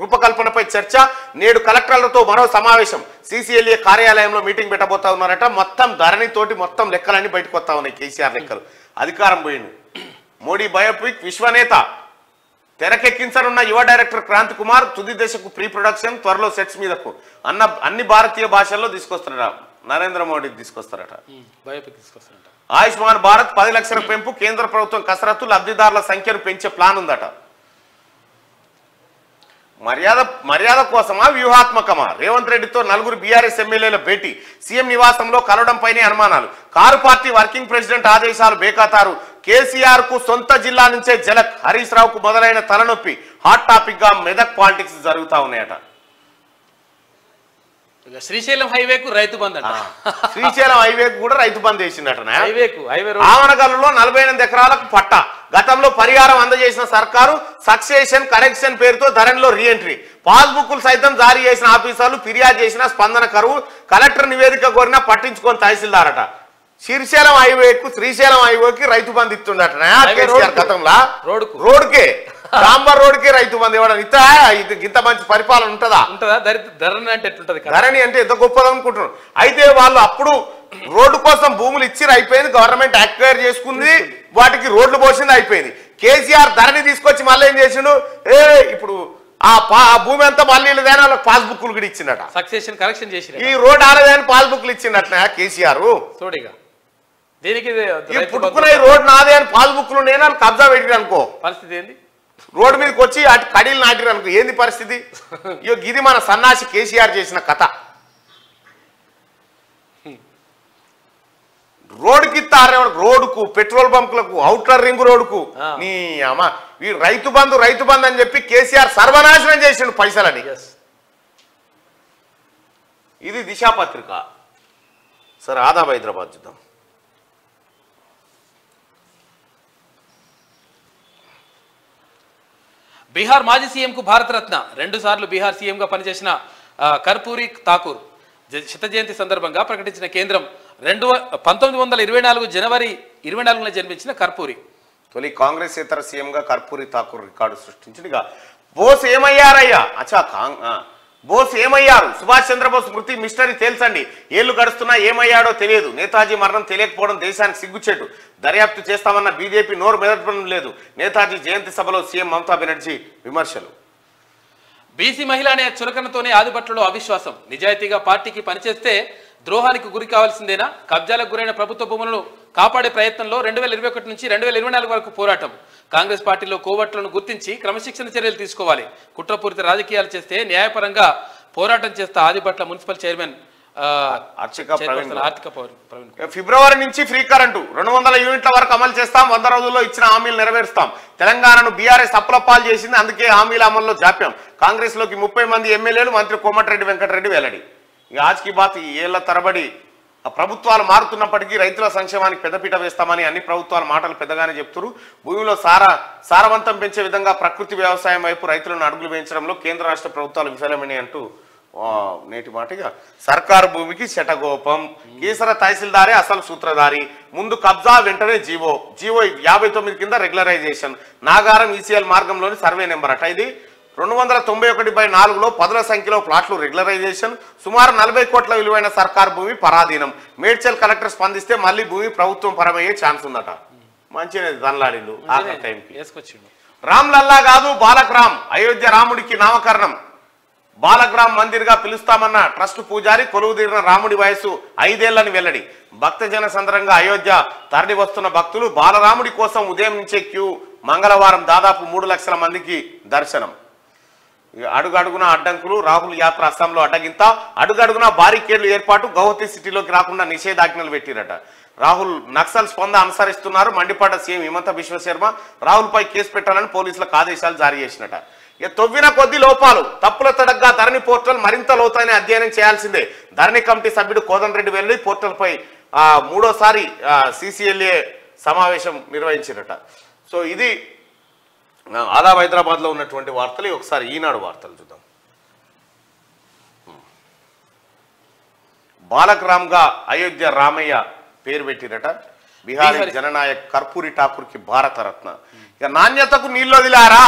B: రూపకల్పనపై చర్చ. నేడు కలెక్టర్లతో మరో సమావేశం. CCLA కార్యాలయంలో మీటింగ్ పెట్టబోతా ఉన్నారట. మొత్తం ధరణితోటి మొత్తం లెక్కలన్నీ బయటకు వస్తా ఉన్నాయి. కేసీఆర్ లెక్కలు. అధికారం పోయింది. మోడీ బయోపిక్ విశ్వనేత తెరకెక్కించనున్న యువ డైరెక్టర్ క్రాంతి కుమార్ తుది దశకు ప్రీ ప్రొడక్షన్. త్వరలో సెట్స్ మీదకు అన్ని భారతీయ భాషల్లో తీసుకొస్తారట. నరేంద్ర మోడీ తీసుకొస్తారట.
A: బయోపిక్ తీసుకొస్తారట.
B: ఆయుష్మాన్ భారత్ 10 లక్షల పెంపు. కేంద్ర ప్రభుత్వం కసరత్తు. లబ్ధిదారుల సంఖ్యను పెంచే ప్లాన్ ఉందట. మర్యాద కోసమా వ్యూహాత్మకమా? రేవంత్ రెడ్డితో 4 బీఆర్ఎస్ ఎమ్మెల్యేల భేటీ. సీఎం నివాసంలో కలవడంపైనే అనుమానాలు. కారు పార్టీ వర్కింగ్ ప్రెసిడెంట్ ఆదేశాలు బేఖాతారు. కేసీఆర్ కు సొంత జిల్లా నుంచే జలక్. హరీష్ రావుకు మొదలైన తలనొప్పి. హాట్ టాపిక్ గా మెదక్ పాలిటిక్స్ జరుగుతా ఉన్నాయట.
A: శ్రీశైలం హైవేకు రైతు బంద్ అంట.
B: శ్రీశైలం హైవేకు కూడా రైతు బంద్ చేసిందట.
A: హైవే
B: ఆవనగల్లులో 48 ఎకరాలకు పట్టా. గతంలో పరిహారం అందజేసిన సర్కారు సక్సెషన్ కరెక్షన్ పేరుతో ధరణిలో రీఎంట్రీ. పాస్బుక్లు సైతం జారీ చేసిన ఆఫీసర్లు ఫిర్యాదు చేసిన స్పందన కరువు. కలెక్టర్ నివేదిక కోరినా పట్టించుకొని తహసీల్దార్ అట. శ్రీశైలం హైవేకి రైతు బంద్ ఇస్తుండట గతంలో. రోడ్కే సాంబార్ రోడ్కే రైతు బంద్ ఇవ్వడం. ఇంత మంచి పరిపాలన ఉంటుందా?
A: ధరణి అంటే ఎట్లుంటది?
B: ధరణి అంటే ఎంత గొప్పది అనుకుంటున్నారు. అయితే వాళ్ళు అప్పుడు రోడ్డు కోసం భూములు ఇచ్చి అయిపోయింది. గవర్నమెంట్ అక్వైర్ చేసుకుంది. వాటికి రోడ్లు పోసింది, అయిపోయింది. కేసీఆర్ ధరణి తీసుకొచ్చి మళ్ళీ ఏం చేసిండు? ఇప్పుడు ఆ భూమి అంతా మళ్ళీ వాళ్ళకి పాస్బుక్లు కూడా ఇచ్చిందట.
A: సక్సెషన్ కరెక్షన్ చేసి
B: ఈ రోడ్ ఆడదాని పాస్బుక్లు ఇచ్చిందట కేసీఆర్.
A: చూడిగా దీనికి
B: పుట్టుకున్న ఈ రోడ్ నాదే అని పాస్బుక్లు నేను కబ్జా పెట్టిన అనుకో
A: పరిస్థితి ఏంది?
B: రోడ్డు మీదకి వచ్చి అటు కడీలు నాటిరు అనుకో ఏంది పరిస్థితి? ఇది మన సన్నాసి కేసీఆర్ చేసిన కథ. రోడ్డుకి ఇస్తారు. రోడ్డుకు, పెట్రోల్ బంకులకు, ఔటర్ రింగ్ రోడ్డుకు. నీ అమ్మ ఈ రైతు బంధు అని చెప్పి కేసీఆర్ సర్వనాశనం చేసిండు పైసలని. ఇది దిశాపత్రిక. సరే ఆదాబ్ హైదరాబాద్ చూద్దాం.
A: బీహార్ మాజీ సీఎంకు భారతరత్న. 2 సార్లు బీహార్ సీఎంగా పనిచేసిన కర్పూరి ఠాకూర్ శత జయంతి సందర్భంగా ప్రకటించిన కేంద్రం 1924 జనవరి 24న జన్మించిన కర్పూరి.
B: తొలి కాంగ్రెస్ ఇతర సీఎంగా కర్పూరి ఠాకూర్ రికార్డు సృష్టించింది. బోస్ ఏమయ్యారయ్యా అచ్చా బోస్ ఏమయ్యారు? సుభాష్ చంద్రబోస్ మృతి మిస్టరీ తేల్చండి. ఏళ్లు గడుస్తున్నా ఏమయ్యాడో తెలియదు. నేతాజీ మరణం తెలియకపోవడం దేశానికి సిగ్గుచేటు. దర్యాప్తు చేస్తామన్న బీజేపీ నోరు మెదపడం లేదు. నేతాజీ జయంతి సభలో సీఎం మమతా బెనర్జీ విమర్శలు.
A: బీసీ మహిళ అనే చురకనతోనే ఆదిబట్లలో అవిశ్వాసం. నిజాయితీగా పార్టీకి పనిచేస్తే ద్రోహానికి గురి కావాల్సిందేనా? కబ్జాలకు గురైన ప్రభుత్వ భూములను కాపాడే ప్రయత్నంలో 2021 నుంచి 2024 వరకు పోరాటం. కాంగ్రెస్ పార్టీలో కోవట్లను గుర్తించి క్రమశిక్షణ చర్యలు తీసుకోవాలి. కుట్రపూరిత రాజకీయాలు చేస్తే న్యాయపరంగా పోరాటం చేస్తా ఆదిబట్ల మున్సిపల్ చైర్మన్
B: ఫిబ్రవరి నుంచి ఫ్రీ కరెంటు 200 యూనిట్ల వరకు అమలు చేస్తాం. 100 రోజుల్లో ఇచ్చిన హామీలు నెరవేరుస్తాం. తెలంగాణను బీఆర్ఎస్ అప్పులపాలు చేసింది. అందుకే హామీల అమల్లో జాప్యం. కాంగ్రెస్ లోకి 30 మంది ఎమ్మెల్యేలు, మంత్రి కోమటిరెడ్డి వెంకటరెడ్డి వెల్లడి. ఇక ఆజ్కి బాత్ ఏళ్ల తరబడి ప్రభుత్వాలు మారుతున్నప్పటికీ రైతుల సంక్షేమానికి పెద్దపీట వేస్తామని అన్ని ప్రభుత్వాల మాటలు పెద్దగానే చెప్తున్నారు. భూమిలో సారవంతం పెంచే విధంగా ప్రకృతి వ్యవసాయం వైపు రైతులను అడుగులు వేయించడంలో కేంద్ర రాష్ట్ర ప్రభుత్వాలు విఫలమని అంటూ నేటి మాటగా సర్కారు భూమికి శటగోపం. కేసర తహసీల్దారే అసలు సూత్రధారి. ముందు కబ్జా, వెంటనే జీవో 59 కింద రెగ్యులరైజేషన్. నాగారం ఈసీఎల్ మార్గంలోని సర్వే నెంబర్ అట. ఇది 291/4లో 10ల సంఖ్యలో ప్లాట్లు రెగ్యులరైజేషన్. సుమారు 40 కోట్ల విలువైన సర్కారు భూమి పరాధీనం. మేడ్చల్ కలెక్టర్ స్పందిస్తే మళ్ళీ భూమి ప్రభుత్వం పరమయ్యే ఛాన్స్ ఉందట. మంచిగా దంలాడిండు ఆ టైంకి. రామ్లల్లా కాదు బాలక్ రామ్. అయోధ్య రాముడికి నామకరణం. బాలగ్రామ్ మందిర్ గా పిలుస్తామన్న ట్రస్ట్ పూజారి కొలువుదీరిన రాముడి వయసు 5 ఏళ్లని వెల్లడి. భక్తజన సందర్భంగా అయోధ్య తరలి వస్తున్న భక్తులు బాలరాముడి కోసం ఉదయం నుంచే క్యూ. మంగళవారం దాదాపు 3 లక్షల మందికి దర్శనం. అడుగడుగున అడ్డంకులు. రాహుల్ యాత్ర అస్సాంలో అడ్డగింత. అడుగడుగున బారికేడ్లు ఏర్పాటు. గౌహతి సిటీలోకి రాకుండా నిషేధాజ్ఞలు పెట్టిరట. రాహుల్ నక్సల్ స్పంద అనుసరిస్తున్నారు. మండిపడ్డ సీఎం హిమంత బిశ్వశర్మ. రాహుల్ పై కేసు పెట్టాలని పోలీసులకు ఆదేశాలు జారీ చేసినట. తొవ్విన కొద్ది లోపాలు. తప్పుల తడగ్గా ధరణి పోర్టల్ మరింత లోతైన అధ్యయనం చేయాల్సిందే. ధరణి కమిటీ సభ్యుడు కోదండరెడ్డి వెళ్లి పోర్టల్ పై 3వసారి CCLA సమావేశం నిర్వహించినట. సో ఇది ఆదాబ్ హైదరాబాద్ లో ఉన్నటువంటి వార్తలు. ఒకసారి ఈనాడు వార్తలు చూద్దాం. బాలక్ రామ్ గా అయోధ్య రామయ్య పేరు పెట్టిరట. బిహారీ జననాయక్ కర్పూరి ఠాకూర్ కి భారతరత్న. ఇక నాణ్యతకు నీళ్లు వదిలారా?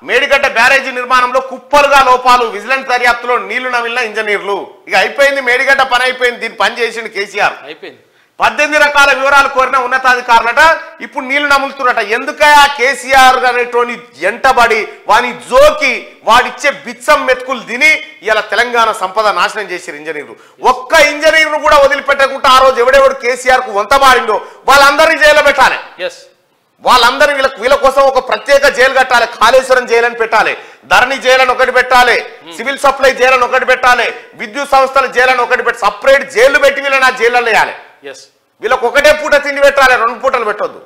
B: మేడిగడ్డ బ్యారేజీ నిర్మాణంలో కుప్పలుగా లోపాలు. విజిలెన్స్ దర్యాప్తులో నీళ్లు నమిలిన ఇంజనీర్లు. ఇక అయిపోయింది, మేడిగడ్డ పని అయిపోయింది. దీన్ని పని చేసిండు కేసీఆర్. అయిపోయింది. 18 రకాల వివరాలు కోరిన ఉన్నతాధికారులట. ఇప్పుడు నీళ్లు నములుతున్నట. ఎందుకయా కేసీఆర్ అనేటువంటి ఎంటబడి వాని జోకి వాడిచ్చే బిచ్చం మెతుకులు తిని ఇలా తెలంగాణ సంపద నాశనం చేశారు ఇంజనీర్లు. ఒక్క ఇంజనీర్ను కూడా వదిలిపెట్టకుండా ఆ రోజు ఎవడెవడు కేసీఆర్ కు వంతమాడిండో వాళ్ళందరినీ జైల్లో పెట్టాలి. వాళ్ళందరూ వీళ్ళ కోసం ఒక ప్రత్యేక జైలు కట్టాలి. కాళేశ్వరం జైలు అని పెట్టాలి. ధరణి జైలు అని ఒకటి పెట్టాలి. సివిల్ సప్లై జైలు అని ఒకటి పెట్టాలి. విద్యుత్ సంస్థల జైలు అని ఒకటి పెట్టి సపరేట్ జైలు పెట్టి వీళ్ళని ఆ జైల్లో వేయాలి. వీళ్ళకి ఒకటే పూట తిండి పెట్టాలి, 2 పూటలు పెట్టొద్దు.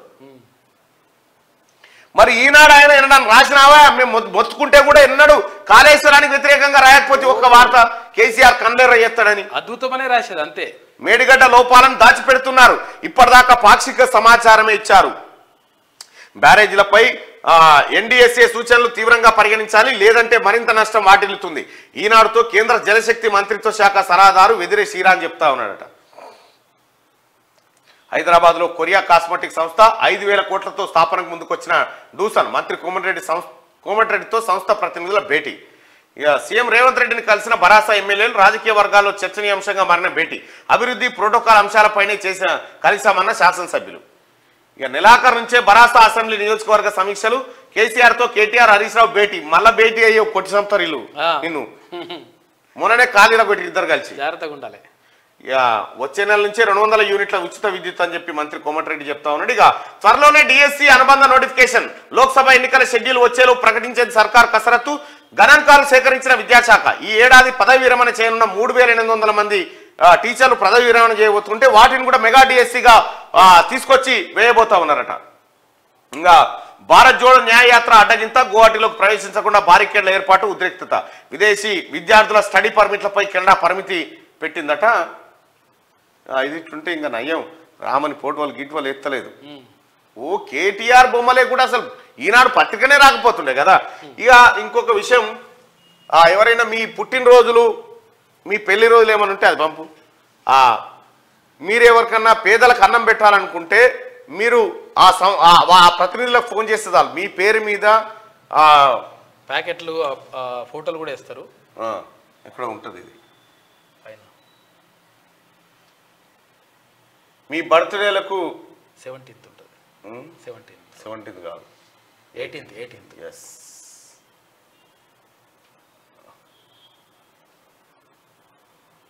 B: మరి ఈనాడు ఆయన ఎన్నడని రాసినావా? మేము మొత్తుకుంటే కూడా ఎన్నడు కాళేశ్వరానికి వ్యతిరేకంగా రాయకపోతే ఒక్క వార్త కేసీఆర్ కన్నేర చేస్తాడని
A: అద్భుతమనే రాసేది అంతే.
B: మేడిగడ్డ లోపాలను దాచిపెడుతున్నారు. ఇప్పటిదాకా పాక్షిక సమాచారమే ఇచ్చారు. బ్యారేజీలపై NDSA సూచనలు తీవ్రంగా పరిగణించాలి, లేదంటే మరింత నష్టం వాటిల్లుతుంది. ఈనాడుతో కేంద్ర జలశక్తి మంత్రిత్వ శాఖ సలహాదారు వెదిరే శ్రీరామ్ చెప్తా ఉన్నాడట. హైదరాబాద్ లో కొరియా కాస్మెటిక్ సంస్థ 5,000 కోట్లతో స్థాపనకు ముందుకొచ్చిన డూసన్ మంత్రి కోమటిరెడ్డితో సంస్థ ప్రతినిధుల భేటీ. ఇక సీఎం రేవంత్ రెడ్డిని కలిసిన బరాసా ఎమ్మెల్యేలు. రాజకీయ వర్గాల్లో చర్చనీయాంశంగా మారిన భేటీ. అభివృద్ధి ప్రోటోకాల్ అంశాలపైనే కలిశామన్న శాసనసభ్యులు. ఇక నెలాఖరు నుంచే బరాసా అసెంబ్లీ నియోజకవర్గ సమీక్షలు. కేసీఆర్ తో కేటీఆర్ హరీష్ రావు భేటీ. మళ్ళా భేటీ అయ్యో కొట్టి సంపుతారు ఇల్లు నిన్ను. మొన్ననే ఖాళీలో పెట్టి ఇద్దరు కలిసి.
A: జాగ్రత్తగా ఉండాలి.
B: ఇక వచ్చే నెల నుంచే 200 యూనిట్ల ఉచిత విద్యుత్ అని చెప్పి మంత్రి కోమటిరెడ్డి చెప్తా ఉన్నాడు. ఇక త్వరలోనే DSC అనుబంధ నోటిఫికేషన్. లోక్సభ ఎన్నికల షెడ్యూల్ వచ్చేలో ప్రకటించేది సర్కార్ కసరత్తు. గణాంకాలు సేకరించిన విద్యాశాఖ ఈ ఏడాది పదవి విరమణ చేయనున్న 3,800 మంది టీచర్లు పదవి విరమణ చేయబోతుంటే వాటిని కూడా మెగా DSCగా తీసుకొచ్చి వేయబోతా ఉన్నారట. ఇంకా భారత్ జోడో న్యాయయాత్ర అడ్డగింత. గువాహటిలోకి ప్రవేశించకుండా బారికేడ్ల ఏర్పాటు, ఉద్రిక్తత. విదేశీ విద్యార్థుల స్టడీ పర్మిట్లపై కెనడా పరిమితి పెట్టిందట. ఇది ఇట్లుంటే ఇంకా నయ్యం. రామని ఫోటోలు గిట్వలు ఎత్తలేదు. కేటీఆర్ బొమ్మలే కూడా అసలు ఈనాడు పత్రికనే రాకపోతుండే కదా. ఇక ఇంకొక విషయం, ఎవరైనా మీ పుట్టినరోజులు మీ పెళ్లి రోజులు ఏమైనా ఉంటే అది పంపు. మీరెవరికన్నా పేదలకు అన్నం పెట్టాలనుకుంటే మీరు ఆ ప్రతినిధులకు ఫోన్ చేస్తే చాలు. మీ పేరు మీద
A: ప్యాకెట్లు ఫోటోలు కూడా వేస్తారు.
B: ఎక్కడ ఉంటుంది ఇది
A: పైన
B: మీ బర్త్డేలకు
A: 17th ఉంటుంది.
B: 17th కాదు
A: 18th.
B: ఎస్.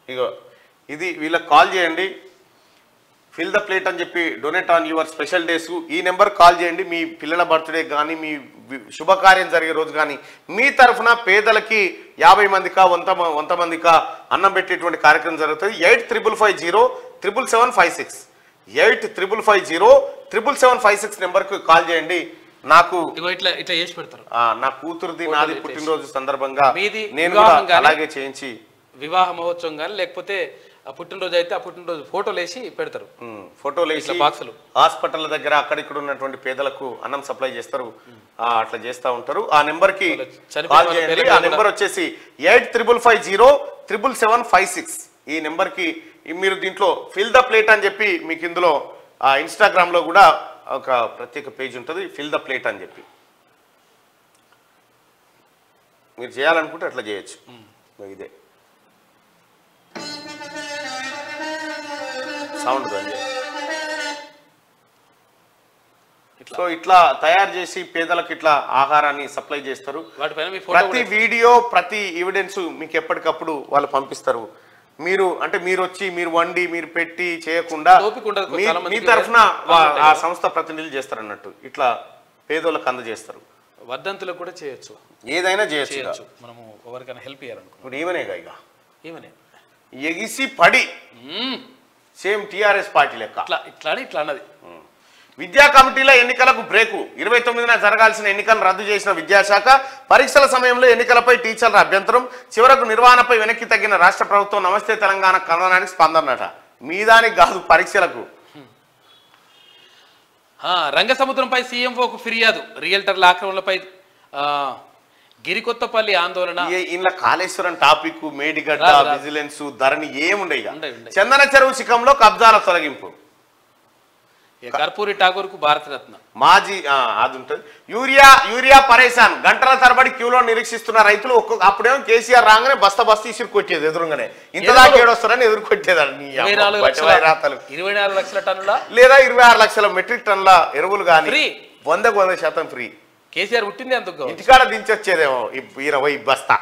B: ఇగో ఇది వీళ్ళకి కాల్ చేయండి, ఫిల్ ద ప్లేట్ అని చెప్పి donate on your special days. ఈ నెంబర్ కాల్ చేయండి. మీ పిల్లల బర్త్డే కానీ మీ శుభకార్యం జరిగే రోజు కానీ మీ తరఫున పేదలకి 50 మందికా 100 మందికా అన్నం పెట్టేటువంటి కార్యక్రమం జరుగుతుంది. 8550777756 8550777756 నెంబర్కి కాల్ చేయండి. నాకు
A: ఇట్లా చేసి పెడతారు.
B: నా కూతురుది నాది పుట్టినరోజు సందర్భంగా నేను అలాగే చేయించి
A: వివాహ మహోత్సవం కానీ లేకపోతే పుట్టినరోజు అయితే ఆ పుట్టినరోజు ఫోటోలు వేసి పెడతారు.
B: ఫోటోలు వేసి బాక్సులు హాస్పిటల్ దగ్గర అక్కడిక్కడ ఉన్నటువంటి పేదలకు అన్నం సప్లై చేస్తారు. అట్లా చేస్తూ ఉంటారు. ఆ నెంబర్కి కాల్ చేయండి. ఆ నెంబర్ వచ్చేసి 8550777756. ఈ నెంబర్కి మీరు దీంట్లో ఫిల్ ద ప్లేట్ అని చెప్పి మీకు ఇందులో ఇన్స్టాగ్రామ్లో కూడా ఒక ప్రత్యేక పేజ్ ఉంటుంది, ఫిల్ ద ప్లేట్ అని చెప్పి. మీరు చేయాలనుకుంటే అట్లా చేయొచ్చు. ఇదే సౌండ్. సో ఇట్లా తయారు చేసి పేదలకు ఇట్లా ఆహారాన్ని సప్లై చేస్తారు. ప్రతి వీడియో ప్రతి ఎవిడెన్స్ మీకు ఎప్పటికప్పుడు వాళ్ళు పంపిస్తారు. మీరు అంటే మీరు వచ్చి మీరు వండి మీరు పెట్టి చేయకుండా మీ తరఫున ఆ సంస్థ ప్రతినిధులు చేస్తారు అన్నట్టు. ఇట్లా పేదోళ్ళకి అందజేస్తారు.
A: వర్ధంతులకు కూడా చేయొచ్చు,
B: ఏదైనా చేయొచ్చు.
A: మనము ఎవరికైనా హెల్ప్ చేయాలనుకో.
B: ఇప్పుడు ఈవెనేగా ఇక ఎగిసి పడి సేమ్ టీఆర్ఎస్ పార్టీ లెక్క
A: ఇట్లా అన్నది.
B: విద్యా కమిటీల ఎన్నికలకు బ్రేకు. 29న జరగాల్సిన ఎన్నికలను రద్దు చేసిన విద్యాశాఖ పరీక్షల సమయంలో ఎన్నికలపై టీచర్ల అభ్యంతరం. చివరకు నిర్వహణపై వెనక్కి తగ్గిన రాష్ట్ర ప్రభుత్వం నమస్తే తెలంగాణ కథనానికి స్పందనట. మీదానికి కాదు పరీక్షలకు.
A: రంగసముద్రంపై సీఎంఓకు ఫిర్యాదు. రియల్టర్ల ఆక్రమణలపై గిరికొత్తపల్లి ఆందోళన.
B: ఇలా కాళేశ్వరం టాపిక్, మేడిగడ్డ, విజిలెన్స్, ధరణి ఏముండయి. చందన చెరువు శిఖంలో కబ్జాల తొలగింపు.
A: కర్పూరి ఠాకూర్ కు భారతరత్న.
B: మాజీ అది ఉంటుంది. యూరియా పరేషాన్. గంటల తరబడి క్యూలో నిరీక్షిస్తున్న రైతులు. అప్పుడేమో కేసీఆర్ రాగానే బస్తా ఇసురు కొట్టేది ఎదురుగానే. ఇంతదాకా ఏడొస్తారని ఎదురు కొట్టేదాన్ని.
A: 24 లక్షల టన్నుల
B: లేదా 26 లక్షల మెట్రిక్ టన్నుల ఎరువులు కానీ 100% ఫ్రీ.
A: కేసీఆర్ పుట్టింది అందుకు
B: ఇంటికాడ దించొచ్చేదేమో 20 బస్తా.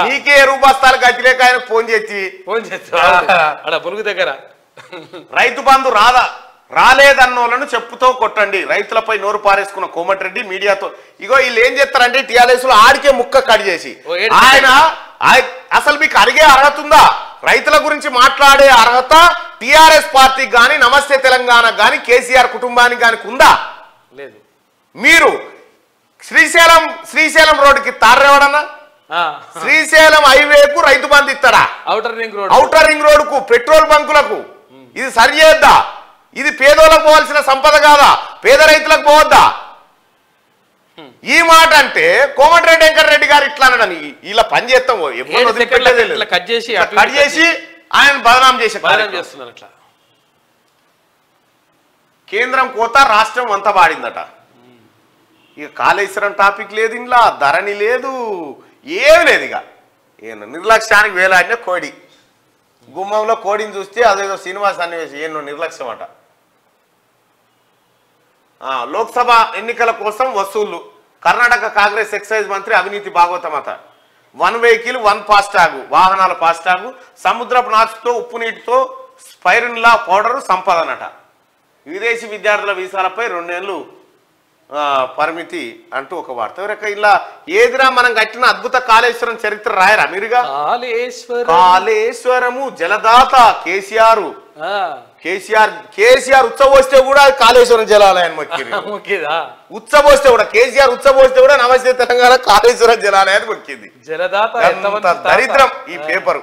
B: నీకే ఎరువు బస్తాలు గచ్చిలేక ఆయన ఫోన్ చేసి
A: పొరుగు దగ్గర
B: రైతు బంధు రాలేదన్నోళ్ళను చెప్పుతో కొట్టండి. రైతులపై నోరు పారేసుకున్న కోమటిరెడ్డి మీడియాతో. ఇగో వీళ్ళు ఏం చేస్తారంటే టీఆర్ఎస్ లో ఆడికే ముక్క కట్ చేసి ఆయన అసలు మీకు అడిగే అర్హత ఉందా? రైతుల గురించి మాట్లాడే అర్హత టీఆర్ఎస్ పార్టీకి కానీ నమస్తే తెలంగాణకు కానీ కేసీఆర్ కుటుంబానికి కానీ ఉందా?
A: లేదు.
B: మీరు శ్రీశైలం రోడ్డుకి తారేవడన్నా? శ్రీశైలం హైవేకు రైతు బంధు ఇస్తాడా? ఔటర్ రింగ్ రోడ్డుకు పెట్రోల్ బంకులకు ఇది సరి చేద్దా? ఇది పేదోళ్ళకు పోవాల్సిన సంపద కాదా? పేద రైతులకు పోవద్దా? ఈ మాట అంటే కోమటిరెడ్డి వెంకటరెడ్డి గారు ఇట్లా అనడని ఇలా పని చేస్తాం
A: కట్
B: చేసి ఆయన బదనాం చేస్తున్నారు. అట్లా కేంద్రం కోత రాష్ట్రం అంతా వాడిందట. ఇక కాళేశ్వరం టాపిక్ లేదు, ఇంట్లో ధరణి లేదు, ఏమి లేదు. ఇక నిర్లక్ష్యానికి వేలాడిన కోడి గుమ్మంలో కోడిని చూస్తే అదేదో శ్రీనివాస్ సన్నివేశం ఏమో నిర్లక్ష్యం అట. లోక్సభ ఎన్నికల కోసం వసూళ్లు. కర్ణాటక కాంగ్రెస్ ఎక్సైజ్ మంత్రి అవినీతి భాగవతం అట. 1 వెహికల్ 1 ఫాస్టాగ్ వాహనాల ఫాస్టాగ్. సముద్రపు నాచుతో ఉప్పు నీటితో స్పైరిన్లా పౌడరు సంపాదనట. విదేశీ విద్యార్థుల వీసాలపై 2 ఏళ్ళు పరిమితి అంటూ ఒక వార్త. ఇలా ఏదిరా మనం కట్టిన అద్భుత కాళేశ్వరం చరిత్ర రాయరా మీరుగా? కాళేశ్వరము జలదాత కేసీఆర్ ఉచ్చబోస్తే కూడా కాళేశ్వరం జలాలయం మొక్కింది. ఉచ్చబోస్తే కూడా కేసీఆర్ ఉచ్చబోస్తే కూడా నమస్తే తెలంగాణ కాళేశ్వరం జలాలయాన్ని మొక్కింది.
A: జలదాత
B: దరిద్రం ఈ పేపరు.